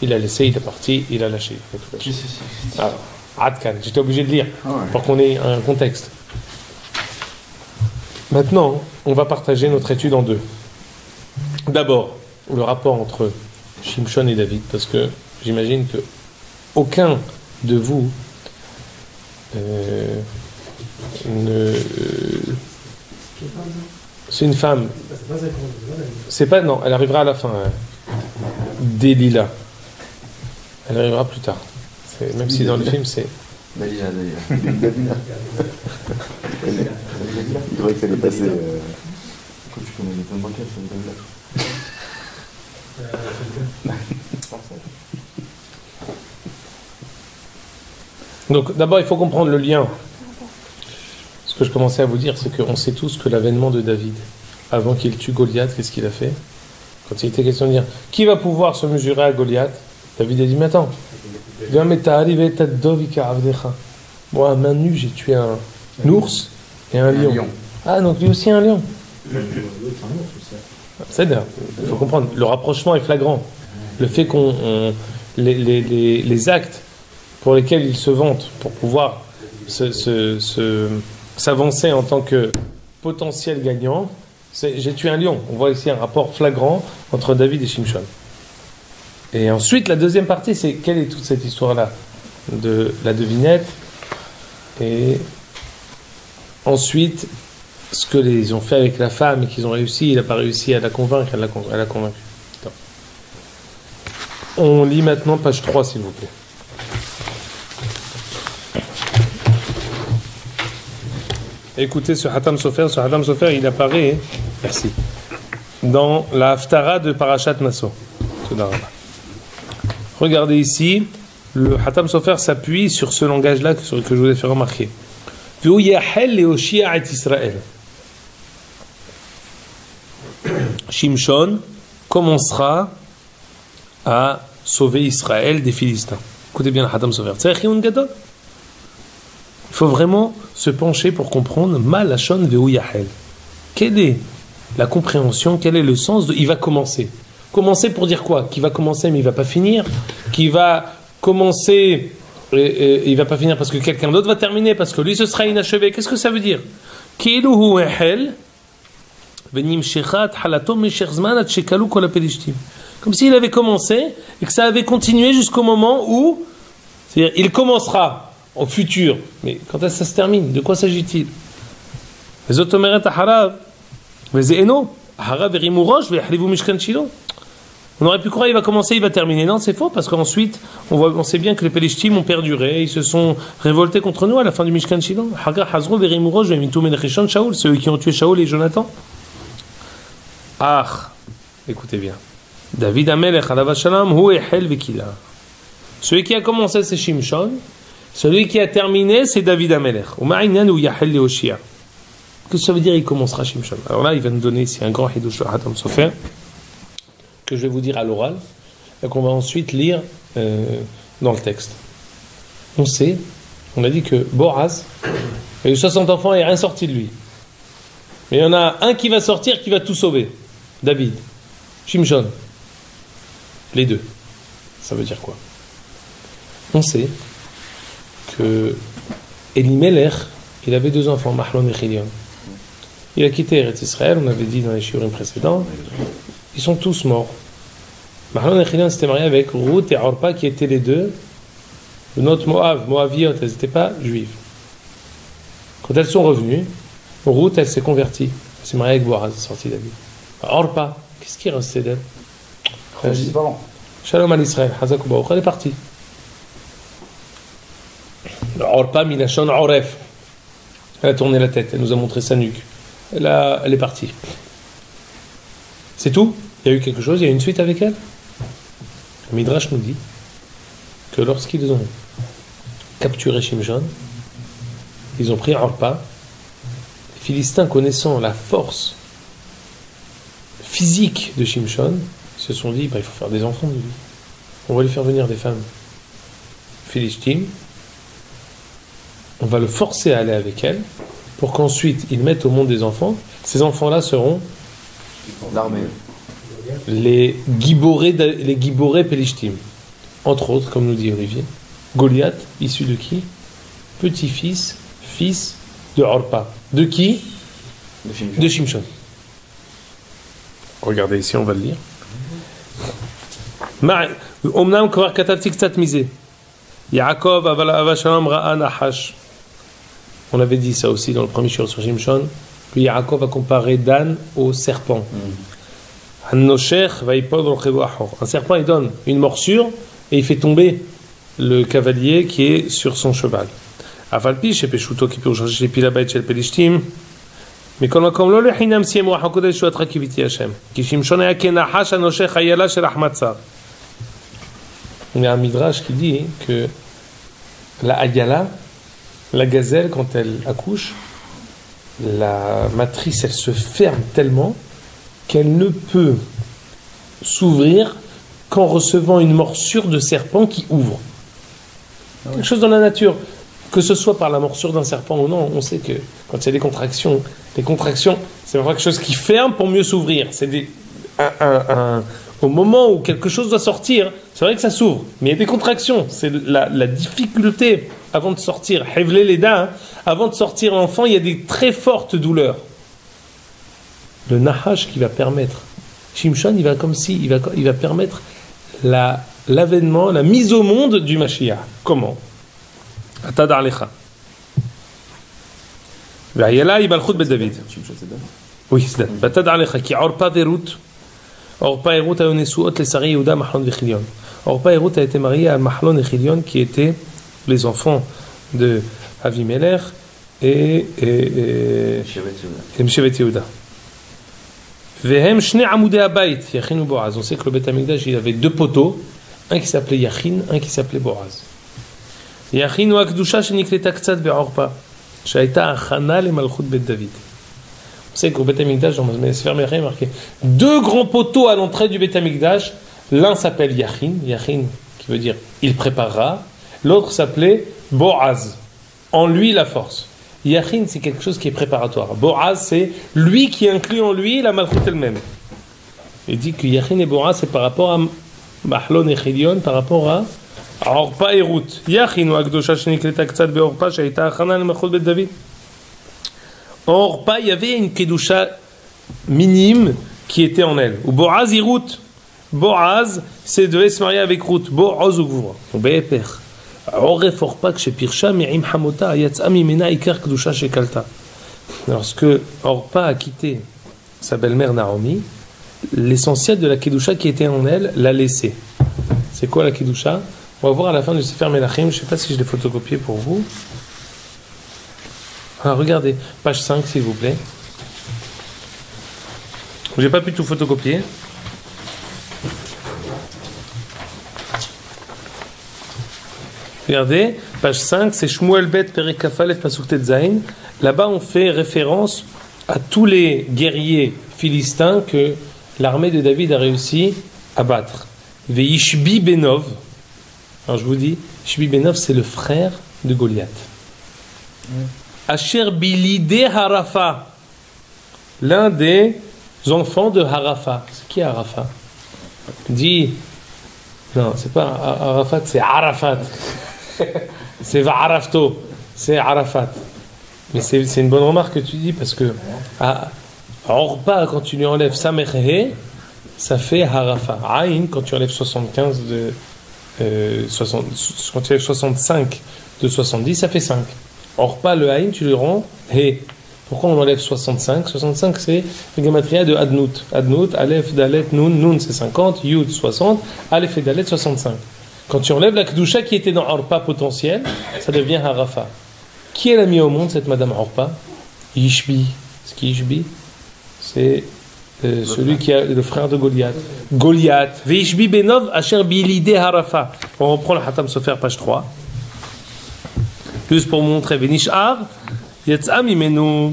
il a laissé, il est parti, il a lâché. Alors, Adkan, j'étais obligé de lire pour qu'on ait un contexte. Maintenant, on va partager notre étude en deux. D'abord, le rapport entre Shimshon et David, parce que j'imagine que aucun de vous c'est une femme. C'est pas non, elle arrivera à la fin. Delilah. Elle arrivera plus tard. Même si dans le film c'est. Dalila. Il croyait que ça allait passer. Quand tu connais les thèmes bancaires, c'est Dalila. Donc d'abord il faut comprendre le lien. Ce que je commençais à vous dire, c'est qu'on sait tous que l'avènement de David, avant qu'il tue Goliath, qu'est-ce qu'il a fait? Quand il était question de dire qui va pouvoir se mesurer à Goliath, David a dit mais attends, moi à main nue j'ai tué un ours et un lion. Ah donc lui aussi un lion. C'est-à-dire, il faut comprendre, le rapprochement est flagrant. Le fait qu'on les actes pour lesquels il se vante pour pouvoir s'avancer en tant que potentiel gagnant, j'ai tué un lion. On voit ici un rapport flagrant entre David et Shimshon. Et ensuite, la deuxième partie, c'est quelle est toute cette histoire-là de la devinette et ensuite ce que ils ont fait avec la femme et qu'ils ont réussi, il n'a pas réussi à la convaincre, elle l'a convaincu. On lit maintenant page 3, s'il vous plaît. Écoutez ce Hatam Sofer. Ce Hatam Sofer, il apparaît, merci, dans la Haftara de Parashat Naso. Regardez ici, le Hatam Sofer s'appuie sur ce langage-là que je vous ai fait remarquer. Shimshon commencera à sauver Israël des Philistins. Écoutez bien le Hatam Sofer. Il faut vraiment se pencher pour comprendre Malachon Veu Yahel. Quelle est la compréhension, quel est le sens de il va commencer? Commencer pour dire quoi? Qui va commencer mais il ne va pas finir? Qui va commencer et il ne va pas finir parce que quelqu'un d'autre va terminer, parce que lui ce sera inachevé? Qu'est-ce que ça veut dire? Comme s'il avait commencé et que ça avait continué jusqu'au moment où, c'est-à-dire il commencera au futur. Mais quand est-ce que ça se termine? De quoi s'agit-il? Les Otomeret Aharav, les Eno, Aharav et Rimourosh, Vehrivu Mishkan Shilo. On aurait pu croire qu'il va commencer, il va terminer. Non, c'est faux, parce qu'ensuite, on sait bien que les Pélishtim ont perduré, ils se sont révoltés contre nous à la fin du Mishkan Shilo. Hagar Hazro, Verimourosh, Vemitou Menechishon, Shaoul, ceux qui ont tué Shaoul et Jonathan. Ah, écoutez bien. David Amelech, Alav Shalom, Hu Ehel Vekila. Celui qui a commencé, c'est Shimshon. Celui qui a terminé, c'est David Amelech. Qu'est-ce que ça veut dire il commencera Shimshon? Alors là, il va nous donner ici un grand Hidush Hatam Sofer que je vais vous dire à l'oral et qu'on va ensuite lire dans le texte. On a dit que Boaz a eu 60 enfants et rien sorti de lui. Mais il y en a un qui va sortir, qui va tout sauver. David. Shimshon. Les deux. Ça veut dire quoi? On sait que Elimelech, il avait 2 enfants, Mahlon et Chilion. Il a quitté Eretz Israël, on avait dit dans les shiurim précédents, ils sont tous morts. Mahlon et Chilion s'étaient mariés avec Ruth et Orpa, qui étaient les deux de notre Moaviot, elles n'étaient pas juives. Quand elles sont revenues, Ruth, elle s'est convertie. C'est marié avec Boaz, c'est sorti David. Orpa, qu'est-ce qui est resté d'elle? Ses parents. Shalom à l'Israël, Hazak ou Baruch, elle est partie. Orpa, Minachon, Oref. Elle a tourné la tête, elle nous a montré sa nuque. Elle est partie. C'est tout? Il y a eu quelque chose, il y a eu une suite avec elle? Le Midrash nous dit que lorsqu'ils ont capturé Shimshon, ils ont pris Orpa. Les Philistins, connaissant la force physique de Shimshon, se sont dit, il faut faire des enfants de lui. On va lui faire venir des femmes philistines. On va le forcer à aller avec elle pour qu'ensuite il mette au monde des enfants. Ces enfants-là seront L'armée. les giborés Pélishtim. Entre autres, comme nous dit Olivier, Goliath, issu de qui? Petit-fils, fils de Orpa. De qui? De Shimshon. Regardez ici, on va le lire. Omnam כבר כתבתי קצת מזה. יעקב אבל שלום ראה נחש. On avait dit ça aussi dans le premier shiur sur Shimshon, que Yaakov a comparé Dan au serpent. Un serpent, il donne une morsure et il fait tomber le cavalier qui est sur son cheval. Afalpi, chez Peshuto, qui peut chercher Pilabait chez Pelishtim. Mais comme לא לחינם סיים רוח הקודש שהוא אתך קיוויתי השם. כי שמשון היה כנחש הנושך איילה של החמצה. Il y a un midrash qui dit que la Ayala, la gazelle, quand elle accouche, la matrice, elle se ferme tellement qu'elle ne peut s'ouvrir qu'en recevant une morsure de serpent qui ouvre. Quelque chose dans la nature, que ce soit par la morsure d'un serpent ou non, on sait que quand il y a des contractions, c'est vraiment quelque chose qui ferme pour mieux s'ouvrir. C'est au moment où quelque chose doit sortir, c'est vrai que ça s'ouvre, mais il y a des contractions. C'est la difficulté avant de sortir. Hevle Leda, avant de sortir l'enfant, il y a des très fortes douleurs. Le Nahash qui va permettre, Shimshon, il va permettre l'avènement, la mise au monde du Mashiach. Comment? Atadar lecha. V'ayela ibalchut bet David. Oui, c'est ça. Atadar lecha ki Orpa verut. Orpa et Ruth a Nesuot les Sari Yehuda Mahlon Vechilion. Orpa et Ruth a été mariée à Mahlon et Chilion qui étaient les enfants de Avimelech et Shevet Yehuda. Vehem Shne Amoudei Abayit Yachin ou Boaz. On sait que le Beth Amikdash il avait deux poteaux, un qui s'appelait Yachin, un qui s'appelait Boaz. Yachin ou Akdusha Shenikleta Ktsat be'Orpa Shaita Achana le Malchut Bet David. On sait qu'au Beth Amikdash, dans le Sefer Melachim, il y a marqué deux grands poteaux à l'entrée du Beth Amikdash. L'un s'appelle Yachin, Yachin qui veut dire il préparera. L'autre s'appelait Boaz, en lui la force. Yachin c'est quelque chose qui est préparatoire. Boaz c'est lui qui inclut en lui la Malchut elle-même. Il dit que Yachin et Boaz c'est par rapport à Mahlon et Chilion, par rapport à Orpa et Ruth. Yachin ou Akdosha Shenikleta Ktsat be'Orpa Shaita Achana le Malchut Bet David. Orpa, il y avait une kedusha minime qui était en elle. Ou Boaz et Ruth. Boaz, c'est devait se marier avec Ruth. Boaz ou Gvura. Ou Be'eper. Oref Orpa que chez Pirsha mi'im hamota yatsa mimena ikar kedusha chez Kalta. Lorsque Orpa a quitté sa belle-mère Naomi, l'essentiel de la kedusha qui était en elle l'a laissé. C'est quoi la kedusha? On va voir à la fin du Sefer Melachim. Je ne sais pas si je l'ai photocopié pour vous. Alors, regardez, page 5 s'il vous plaît. J'ai pas pu tout photocopier. Regardez, page 5, c'est Shmuel Bet Perek Kaf Alef Pasuk Tet Zayin. Là-bas, on fait référence à tous les guerriers philistins que l'armée de David a réussi à battre. Veishbi Benov. Alors je vous dis, Ishbi Benov, c'est le frère de Goliath. Asher Bilide Harafa, l'un des enfants de Harafa. C'est qui Harafa? Dit, non, c'est pas Arafat, c'est Arafat. C'est Va'arafto, c'est Arafat. Mais c'est une bonne remarque que tu dis parce que Orpa, quand tu lui enlèves Samerhe, ça fait Harafa. Aïn, quand tu enlèves 75 quand tu enlèves 65 de 70, ça fait 5. Orpa, le Aïn, tu le rends He. Pourquoi on enlève 65? 65 c'est le gematria de Adnout. Adnout, Aleph, Dalet, Nun. Nun c'est 50, Yud 60, Aleph et Dalet 65. Quand tu enlèves la Kedusha qui était dans Orpa potentiel, ça devient Harafa. Qui elle a mis au monde cette Madame Orpa? Yishbi. Ce qui est Yishbi, c'est celui qui est le frère de Goliath. Goliath. Vishbi Benov Asher Bilide Harafa. On reprend le Hatam Sofer, page 3. Juste pour vous montrer. Venishar. Yatsa mimenu.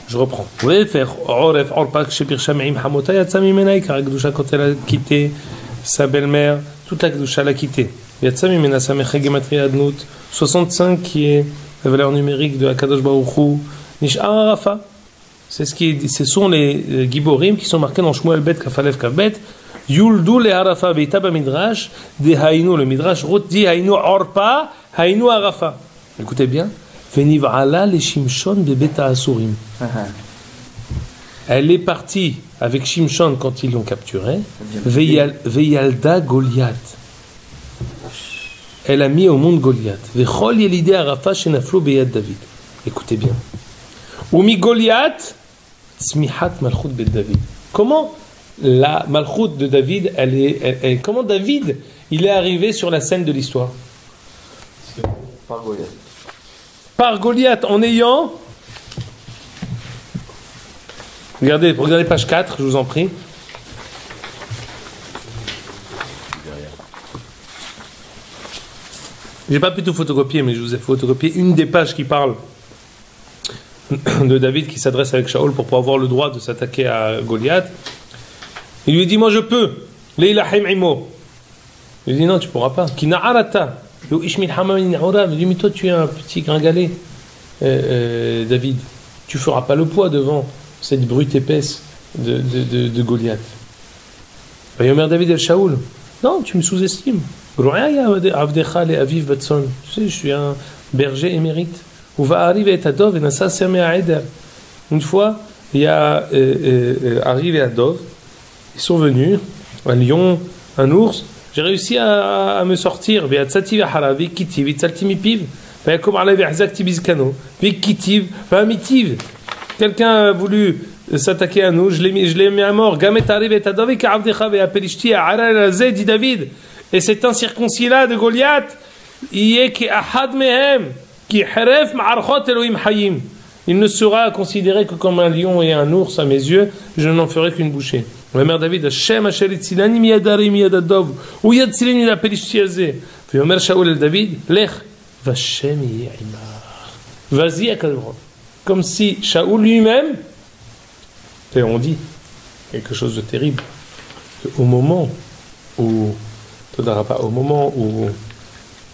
Je reprends. Vous voulez faire Oref Orpa Kshepir Shameim Hamota Yatsa mimena. Car Kedusha, quand elle a quitté sa belle-mère, toute la Kedusha l'a quitté. Yatsa mimena Sameche Gematria Adnout. 65 qui est la valeur numérique de Akadosh Baruch Hu. Nishar Harafa. Ce sont les Giborim qui sont marqués dans Shmuel Bet Kafalev Kavbet. Yuldu le Harafa Beitaba Midrash de Haïnou. Le Midrash Rot dit Haïnou Orpa, Haïnou Harafa. Écoutez bien. Veniv'ala le Shimshon de Beta Asurim. Elle est partie avec Shimshon quand ils l'ont capturé. Veyalda Goliath. Elle a mis au monde Goliath. Vechol Yelide Harafa Shenaflo Beyad David. Écoutez bien. Umi Goliath. Smihat Malchut Bet David. Comment la Malchut de David, comment David, il est arrivé sur la scène de l'histoire? Par Goliath. Par Goliath, en ayant... Regardez page 4, je vous en prie. J'ai pas pu tout photocopier, mais je vous ai photocopié une des pages qui parle de David qui s'adresse avec Shaoul pour pouvoir avoir le droit de s'attaquer à Goliath. Il lui dit, moi je peux. Leilahim imo. Il lui dit, non, tu pourras pas. Ki na'arata. Yo ishmil hamam na'ura. Il lui dit, mais toi tu es un petit gringalet, David. Tu feras pas le poids devant cette brute épaisse de Goliath. Vayomer David el Shaoul. Non, tu me sous-estimes. Tu sais, je suis un berger émérite. Une fois, il y a Ariv et Adov, ils sont venus, un lion, un ours. J'ai réussi à me sortir. Quelqu'un a voulu s'attaquer à nous, je l'ai mis à mort. Dit David. Et cet incirconcis-là de Goliath, il ne sera considéré que comme un lion et un ours à mes yeux, je n'en ferai qu'une bouchée. La mère David, Hashem asher itzilani miyadari miyadadov, ou yatzilani la pelishti azeh. Puis Omer Shaoul el David, lech, vashem yimar. Vas-y à Kadron. Comme si Shaoul lui-même, et on dit quelque chose de terrible, au moment où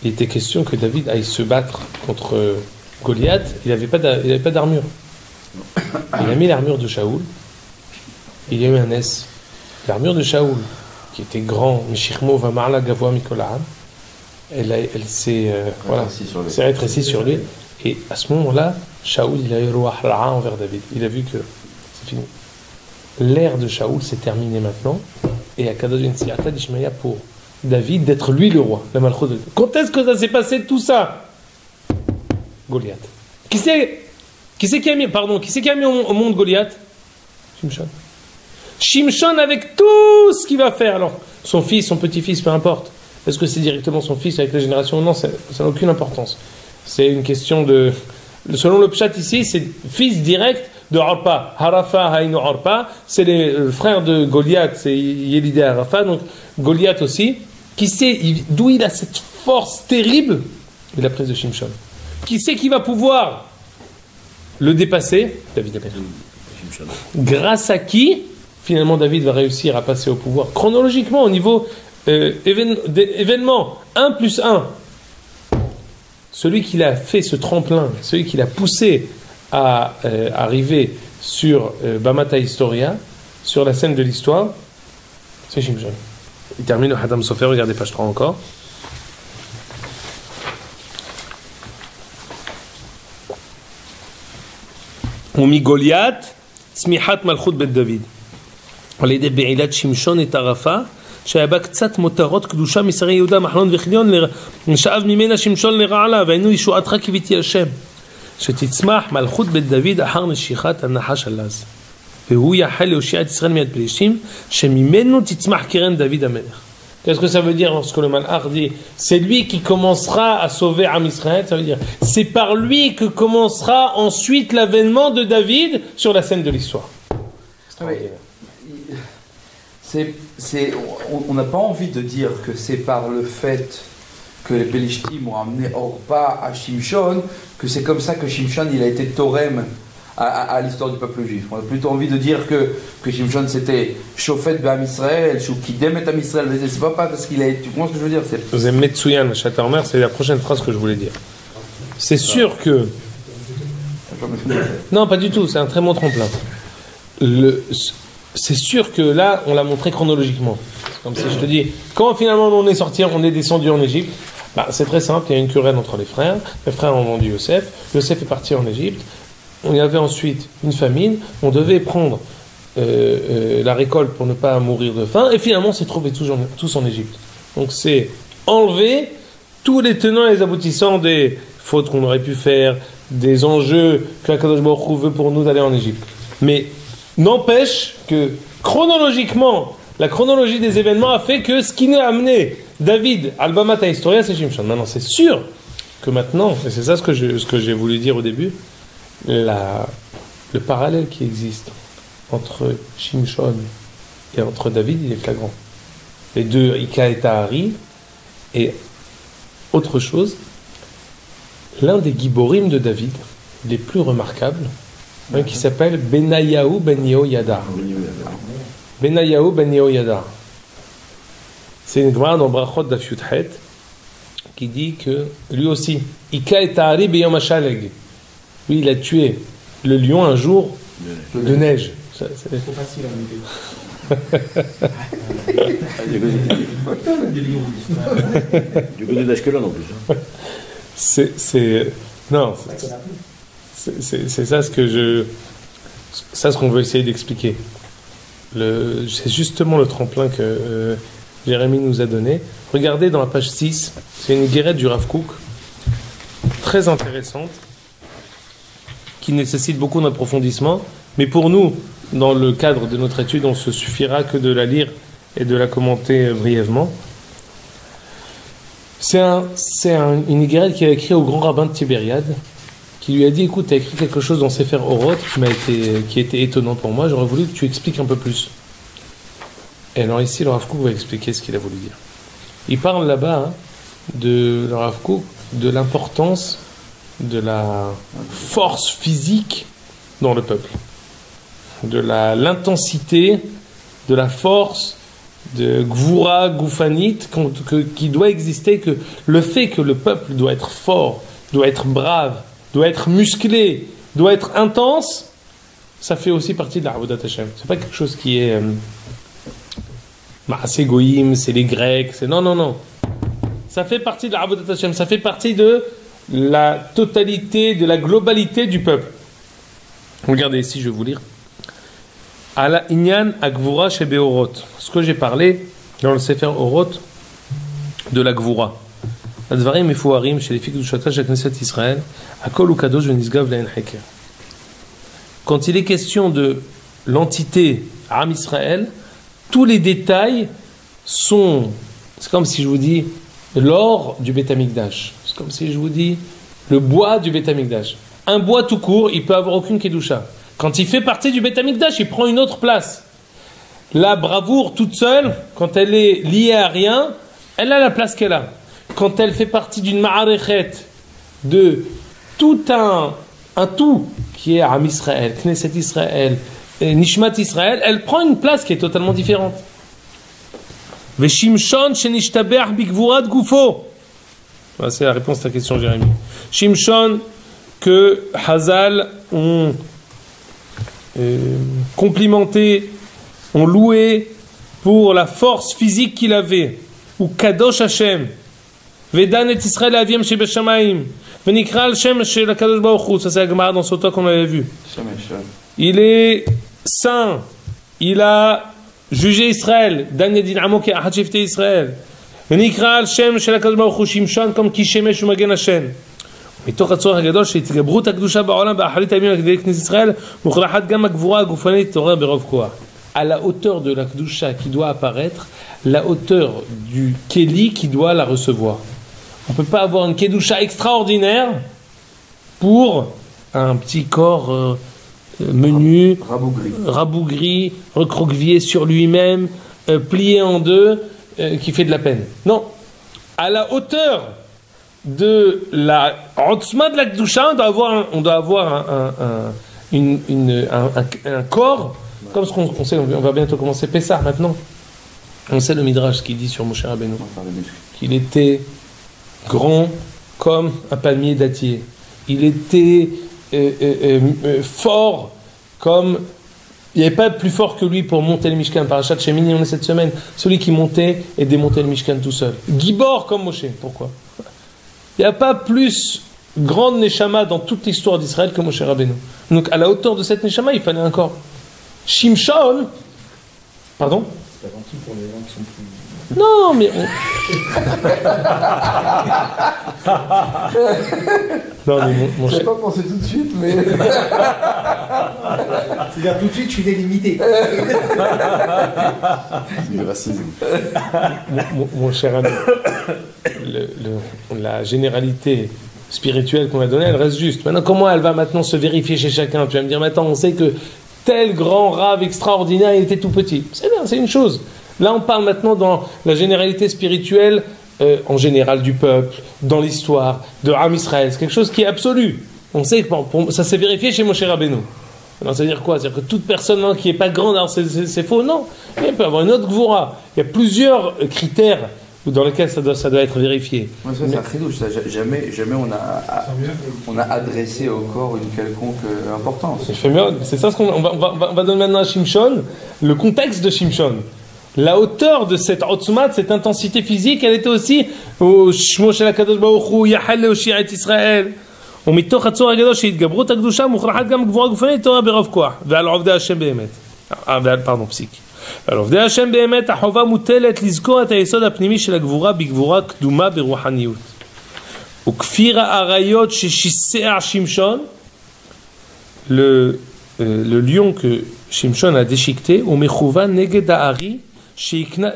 il était question que David aille se battre contre Goliath, il n'avait pas d'armure. Il a mis l'armure de Shaoul. Il y a eu un S. L'armure de Shaoul, qui était grand, Mishirmo Vamarla Gavoa Mikolam, elle s'est rétrécie sur lui. Et à ce moment-là, Shaoul, il a eu Ruach Ra'a envers David. Il a vu que c'est fini. L'ère de Shaoul s'est terminée maintenant. Et à Kadosh Yinsiata d'Ishmaïa pour David d'être lui le roi. La Malchut de David. Quand est-ce que ça s'est passé tout ça? Goliath. Qui c'est qui a mis au monde Goliath? Shimshon. Shimshon avec tout ce qu'il va faire. Alors, son fils, son petit-fils, peu importe. Est-ce que c'est directement son fils avec la génération? Non, ça n'a aucune importance. C'est une question de... Selon le Pshat ici, c'est fils direct de Orpa. Harafa, Haïno Orpa. C'est les frères de Goliath, c'est Yelidé Harafa. Donc, Goliath aussi. Qui sait d'où il a cette force terrible? De la prise de Shimshon. Qui sait qui va pouvoir le dépasser? David Amer. Grâce à qui, finalement, David va réussir à passer au pouvoir? Chronologiquement, au niveau événement 1 plus 1. Celui qui l'a fait ce tremplin, celui qui l'a poussé à arriver sur Bamata Historia, sur la scène de l'histoire, c'est Shimshon. Il termine le Hatam Sofer, regardez page 3 encore. Omi Goliath, Smihat Malchut Bet David. על ידי בעילת שמשון את ערפה, שהיה בה קצת מותרות קדושה משרי יהודה מחלון וחיליון, לשאב ממנה שמשון לרעלה, והיינו ישועתך קיוויתי השם. שתצמח מלכות בית דוד אחר נשיכת הנחש הלז. והוא יחל להושיע את ישראל מיד פלישתים, שממנו תצמח קרן דוד המלך. Qu'est-ce que ça veut dire lorsque le Malach dit c'est lui qui commencera à sauver Am Israël? Ça veut dire c'est par lui que commencera ensuite l'avènement de David sur la scène de l'histoire. On n'a pas envie de dire que c'est par le fait que les Pélishtim ont amené Orpa à Shimshon que c'est comme ça que Shimshon il a été Torem à l'histoire du peuple juif. On a plutôt envie de dire que Shimshon c'était Shofet B'Am Israël, Shukidem et Am Israël. C'est pas parce qu'il a été. Tu comprends ce que je veux dire? Vous aimez Metsuyan, Chatarmer, c'est la prochaine phrase que je voulais dire. C'est sûr que. Non, pas du tout, c'est un très bon tremplin. C'est sûr que là, on l'a montré chronologiquement. C'est comme si je te dis, quand finalement on est sorti, on est descendu en Égypte, bah, c'est très simple, il y a une querelle entre les frères ont vendu Yosef est parti en Égypte. Il y avait ensuite une famine, on devait prendre la récolte pour ne pas mourir de faim, et finalement on s'est trouvés tous en Égypte. Donc c'est enlever tous les tenants et les aboutissants des fautes qu'on aurait pu faire, des enjeux qu'Akadosh Baruch Hu veut pour nous d'aller en Égypte. Mais n'empêche que chronologiquement, la chronologie des événements a fait que ce qui nous a amené David al-Bamat à Historia, c'est Shimshon. Maintenant c'est sûr que maintenant, et c'est ça ce que j'ai voulu dire au début, le parallèle qui existe entre Shimshon et entre David, il est flagrant. Les deux, Ika et Tahari, et autre chose, l'un des Giborim de David, les plus remarquables, qui s'appelle Benayahu ben Yehoyada. Benayahu ben Yehoyada. C'est une Gemara dans Brachot Daf Yudhet qui dit que lui aussi, Ika et Tahari beyom hashaleg. Lui, il a tué le lion un jour de neige. C'est trop facile à Du côté d'Ashkelon en plus. C'est ça ce qu'on veut essayer d'expliquer. C'est justement le tremplin que Jérémie nous a donné. Regardez dans la page 6, c'est une guérette du Rav Kook, très intéressante, qui nécessite beaucoup d'approfondissement, mais pour nous, dans le cadre de notre étude, on se suffira que de la lire et de la commenter brièvement. C'est une guérette qui a écrit au grand rabbin de Tibériade, qui lui a dit, écoute, tu as écrit quelque chose dans Sefer Oroth qui était étonnant pour moi, j'aurais voulu que tu expliques un peu plus. Et alors ici, le Rav Kook va expliquer ce qu'il a voulu dire. Il parle là-bas de le Rav Kook, de l'importance de la force physique dans le peuple, de l'intensité, de la force, de Gvura, Goufanit, qui doit exister, que le fait que le peuple doit être fort, doit être brave, doit être musclé, doit être intense, ça fait aussi partie de la Avodat Hashem. C'est pas quelque chose qui est c'est Goïm, c'est les Grecs, c'est non. Ça fait partie de la Avodat Hashem, ça fait partie de la totalité, de la globalité du peuple. Regardez ici, je vais vous lire. Ala Inyan Agvura chez Beorot. Ce que j'ai parlé dans le Sefer Oroth de la Gvura. Advarim Mefouarim chez les filles du Shatat chez Knesset Israël. Akol ou Kadosh Venizgav Laen Heker. Quand il est question de l'entité Am Israël, tous les détails sont. C'est comme si je vous dis l'or du Beth Amikdash. C'est comme si je vous dis le bois du Beth Amikdash. Un bois tout court, il peut avoir aucune kedusha. Quand il fait partie du Beth Amikdash, il prend une autre place. La bravoure toute seule, quand elle est liée à rien, elle a la place qu'elle a. Quand elle fait partie d'une ma'arechet, de tout un tout qui est Am Israël, Knesset Israël, Nishmat Israël, elle prend une place qui est totalement différente. Veshimshon shenishtabeach bigvurat gufo. C'est la réponse à ta question, Jérémie. Shimshon, que Hazal ont complimenté, ont loué pour la force physique qu'il avait. Ou Kadosh Hashem. Vedan et Israël aviem chez Beshamaim. Venikral Shem chez la Kadosh Baruch Hu. Ça, c'est la Gemara dans Sota qu'on avait vu. Il est saint. Il a jugé Israël. Dan Yedin Amok et Ahadjefte Israël. Venikral Shem chez la Kadosh Baruch Hu. Shimshon comme Kishemesh ou Magen Hashem. מתוך הצורך הגדול שהתגברות הקדושה בעולם באחרית הימים כדי כנסת ישראל מוכרחת גם הגבורה הגופנית תתעורר ברוב כוח. À la hauteur de la Kedusha qui doit apparaître, la hauteur du Kéli qui doit la recevoir. On ne peut pas avoir une Kedusha extraordinaire pour un petit corps menu, rabougri, recroquevillé sur lui-même, plié en deux, qui fait de la peine. Non. À la hauteur de la Otzma de la Kedusha, on doit avoir un corps. Comme ce qu'on sait, on va bientôt commencer Pessah maintenant. On sait le Midrash qui dit sur Moshe Rabbeinu qu'il était grand comme un palmier dattier. Il était fort comme... Il n'y avait pas plus fort que lui pour monter le Mishkan. Parachat Shemini, on est cette semaine. Celui qui montait et démontait le Mishkan tout seul. Gibor comme Moshe. Pourquoi? Il n'y a pas plus grande Neshama dans toute l'histoire d'Israël que Moshe Rabbeinu. Donc à la hauteur de cette Neshama, il fallait un corps. Shimshon, pardon? C'est pas gentil pour les gens qui sont plus... Non, mais... non, mais mon Je n'ai pas pensé tout de suite, mais... C'est-à-dire tout de suite, je suis délimité. Du racisme. Mon cher ami, la généralité spirituelle qu'on a donnée, elle reste juste. Maintenant, comment elle va maintenant se vérifier chez chacun? Tu vas me dire, maintenant, on sait que tel grand rave extraordinaire, il était tout petit. C'est bien, c'est une chose. Là, on parle maintenant dans la généralité spirituelle, en général du peuple, dans l'histoire, de Am Israël. C'est quelque chose qui est absolu. On sait que ça s'est vérifié chez Moshe Rabbeinu. Alors, ça veut dire quoi? C'est-à-dire que toute personne qui n'est pas grande, alors c'est faux? Non. Il peut y avoir une autre Gvura. Il y a plusieurs critères dans lesquels ça doit être vérifié. Ouais, ça, c'est un chidouche. Jamais on a adressé au corps une quelconque importance. C'est ça ce qu'on va donner maintenant à Shimshon, le contexte de Shimshon. La hauteur de cette otzma, de cette intensité physique, elle était aussi au Shmo shel HaKadosh Baruch Hu, Yahal le'oshi'a et Israël. ומתוך הצורך הגדול שהתגברות הקדושה מוכרחת גם גבורה גופנית תורה ברוב כוח ועל עובדי השם באמת. פסיק. על עובדי השם באמת החובה מוטלת לזכור את היסוד הפנימי של הגבורה בגבורה קדומה ברוחניות. וכפיר האריות ששיסע שמשון, le lion que Shimshon a déchiqueté, הוא מכוון נגד הארי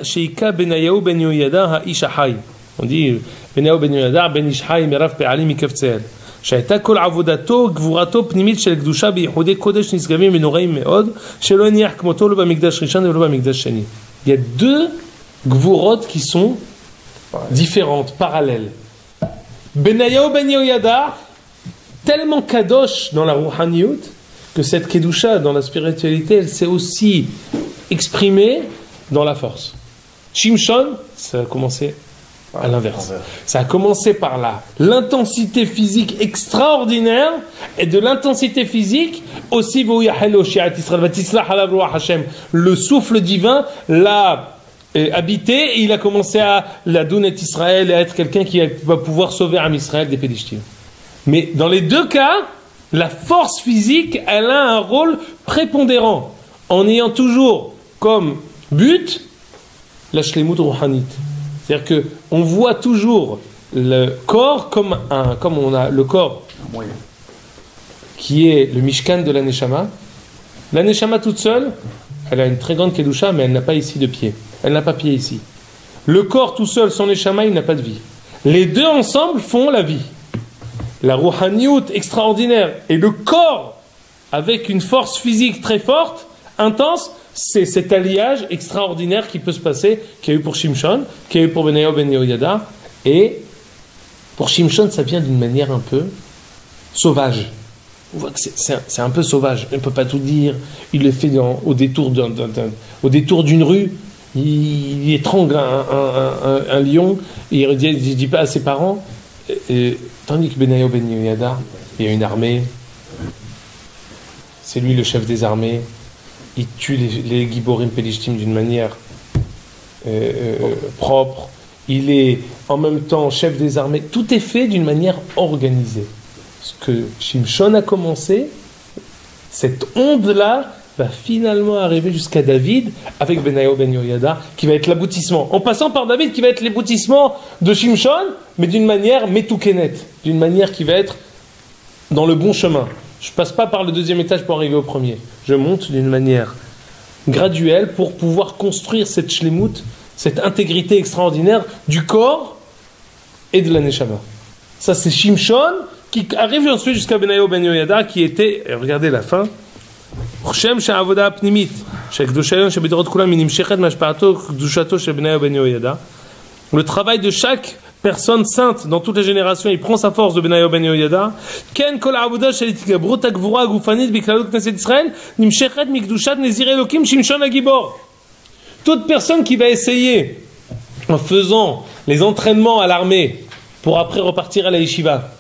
שהיכה בניהו בן יהוידע האיש החי. On dit בניהו בן יהוידע בן איש חי מרב פעלים מקבצאל. שהייתה כל עבודתו, גבורתו פנימית של קדושה בייחודי קודש נשגבים ונוראים מאוד, שלא הניח כמותו לא במקדש ראשון ולא במקדש שני. Il y a deux gvurot qui sont différentes, parallèles. Benayahu ben Yehoyada, tellement kadosh dans la rouhaniyut, que cette kedusha dans la spiritualité, elle s'est aussi exprimée dans la force. Shimshon, ça a commencé à l'inverse. Ça a commencé par là. L'intensité physique extraordinaire et de l'intensité physique aussi le souffle divin l'a habité et il a commencé à la Dounet Israël, à être quelqu'un qui va pouvoir sauver Am Israël des Pédishtim. Mais dans les deux cas, la force physique, elle a un rôle prépondérant en ayant toujours comme but la shlemut rouhanit. C'est-à-dire qu'on voit toujours le corps comme on a le corps qui est le Mishkan de la Neshama. La Neshama toute seule, elle a une très grande Kedusha, mais elle n'a pas ici de pied. Elle n'a pas pied ici. Le corps tout seul, son Neshama, il n'a pas de vie. Les deux ensemble font la vie. La Rouhaniyut extraordinaire et le corps avec une force physique très forte, intense, c'est cet alliage extraordinaire qui peut se passer, qu'il y a eu pour Shimshon, qu'il y a eu pour Benayahu ben Yehoyada, et pour Shimshon, ça vient d'une manière un peu sauvage. On voit que c'est un peu sauvage, on ne peut pas tout dire. Il le fait au détour d'une rue, il étrangle un lion, il ne dit pas à ses parents, tandis que Benayahu ben Yehoyada, il y a une armée, c'est lui le chef des armées. Il tue les Giborim Pelishtim d'une manière propre. Il est en même temps chef des armées. Tout est fait d'une manière organisée. Ce que Shimshon a commencé, cette onde-là va finalement arriver jusqu'à David avec Benayo ben Yehoyada, qui va être l'aboutissement. En passant par David, qui va être l'aboutissement de Shimshon, mais d'une manière metoukenet, d'une manière qui va être dans le bon chemin. Je ne passe pas par le deuxième étage pour arriver au premier. Je monte d'une manière graduelle pour pouvoir construire cette shlemut, cette intégrité extraordinaire du corps et de la neshama. Ça, c'est Shimshon qui arrive ensuite jusqu'à Benayo ben Yehoyada, qui était, regardez la fin, le travail de chaque personne sainte dans toutes les générations, il prend sa force de Benayo ben Yehoyada. Toute personne qui va essayer, en faisant les entraînements à l'armée, pour après repartir à la yeshiva,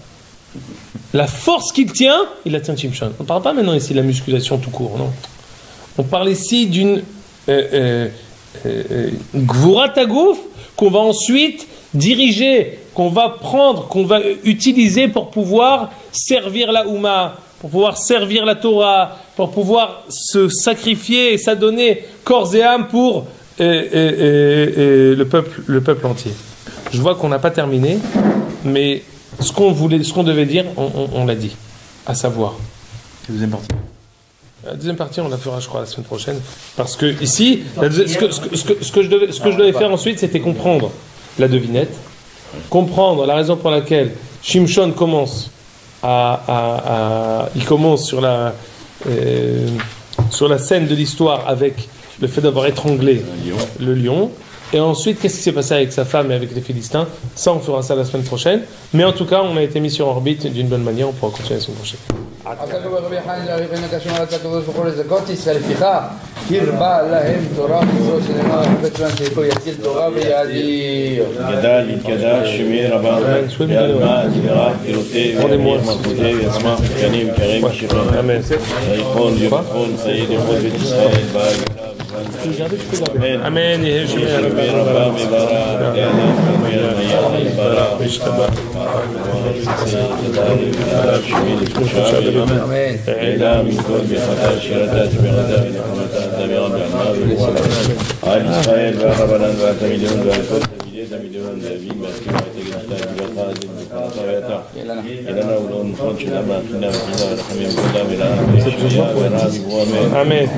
la force qu'il tient, il la tient Shimshon. On ne parle pas maintenant ici de la musculation tout court, non. On parle ici d'une Gvurat Hagouf qu'on va ensuite diriger, qu'on va prendre, qu'on va utiliser pour pouvoir servir la Oumma, pour pouvoir servir la Torah, pour pouvoir se sacrifier et s'adonner corps et âme pour le peuple entier. Je vois qu'on n'a pas terminé, mais ce qu'on devait dire, on l'a dit, à savoir. La deuxième partie. La deuxième partie, on la fera, je crois, la semaine prochaine, parce que ici, ce que je devais faire ensuite, c'était comprendre la devinette, comprendre la raison pour laquelle Shimshon commence il commence sur la scène de l'histoire avec le fait d'avoir étranglé le lion. Et ensuite, qu'est-ce qui s'est passé avec sa femme et avec les Philistins? Ça, on fera ça la semaine prochaine. Mais en tout cas, on a été mis sur orbite d'une bonne manière. On pourra continuer la semaine prochaine. Amen. Amen.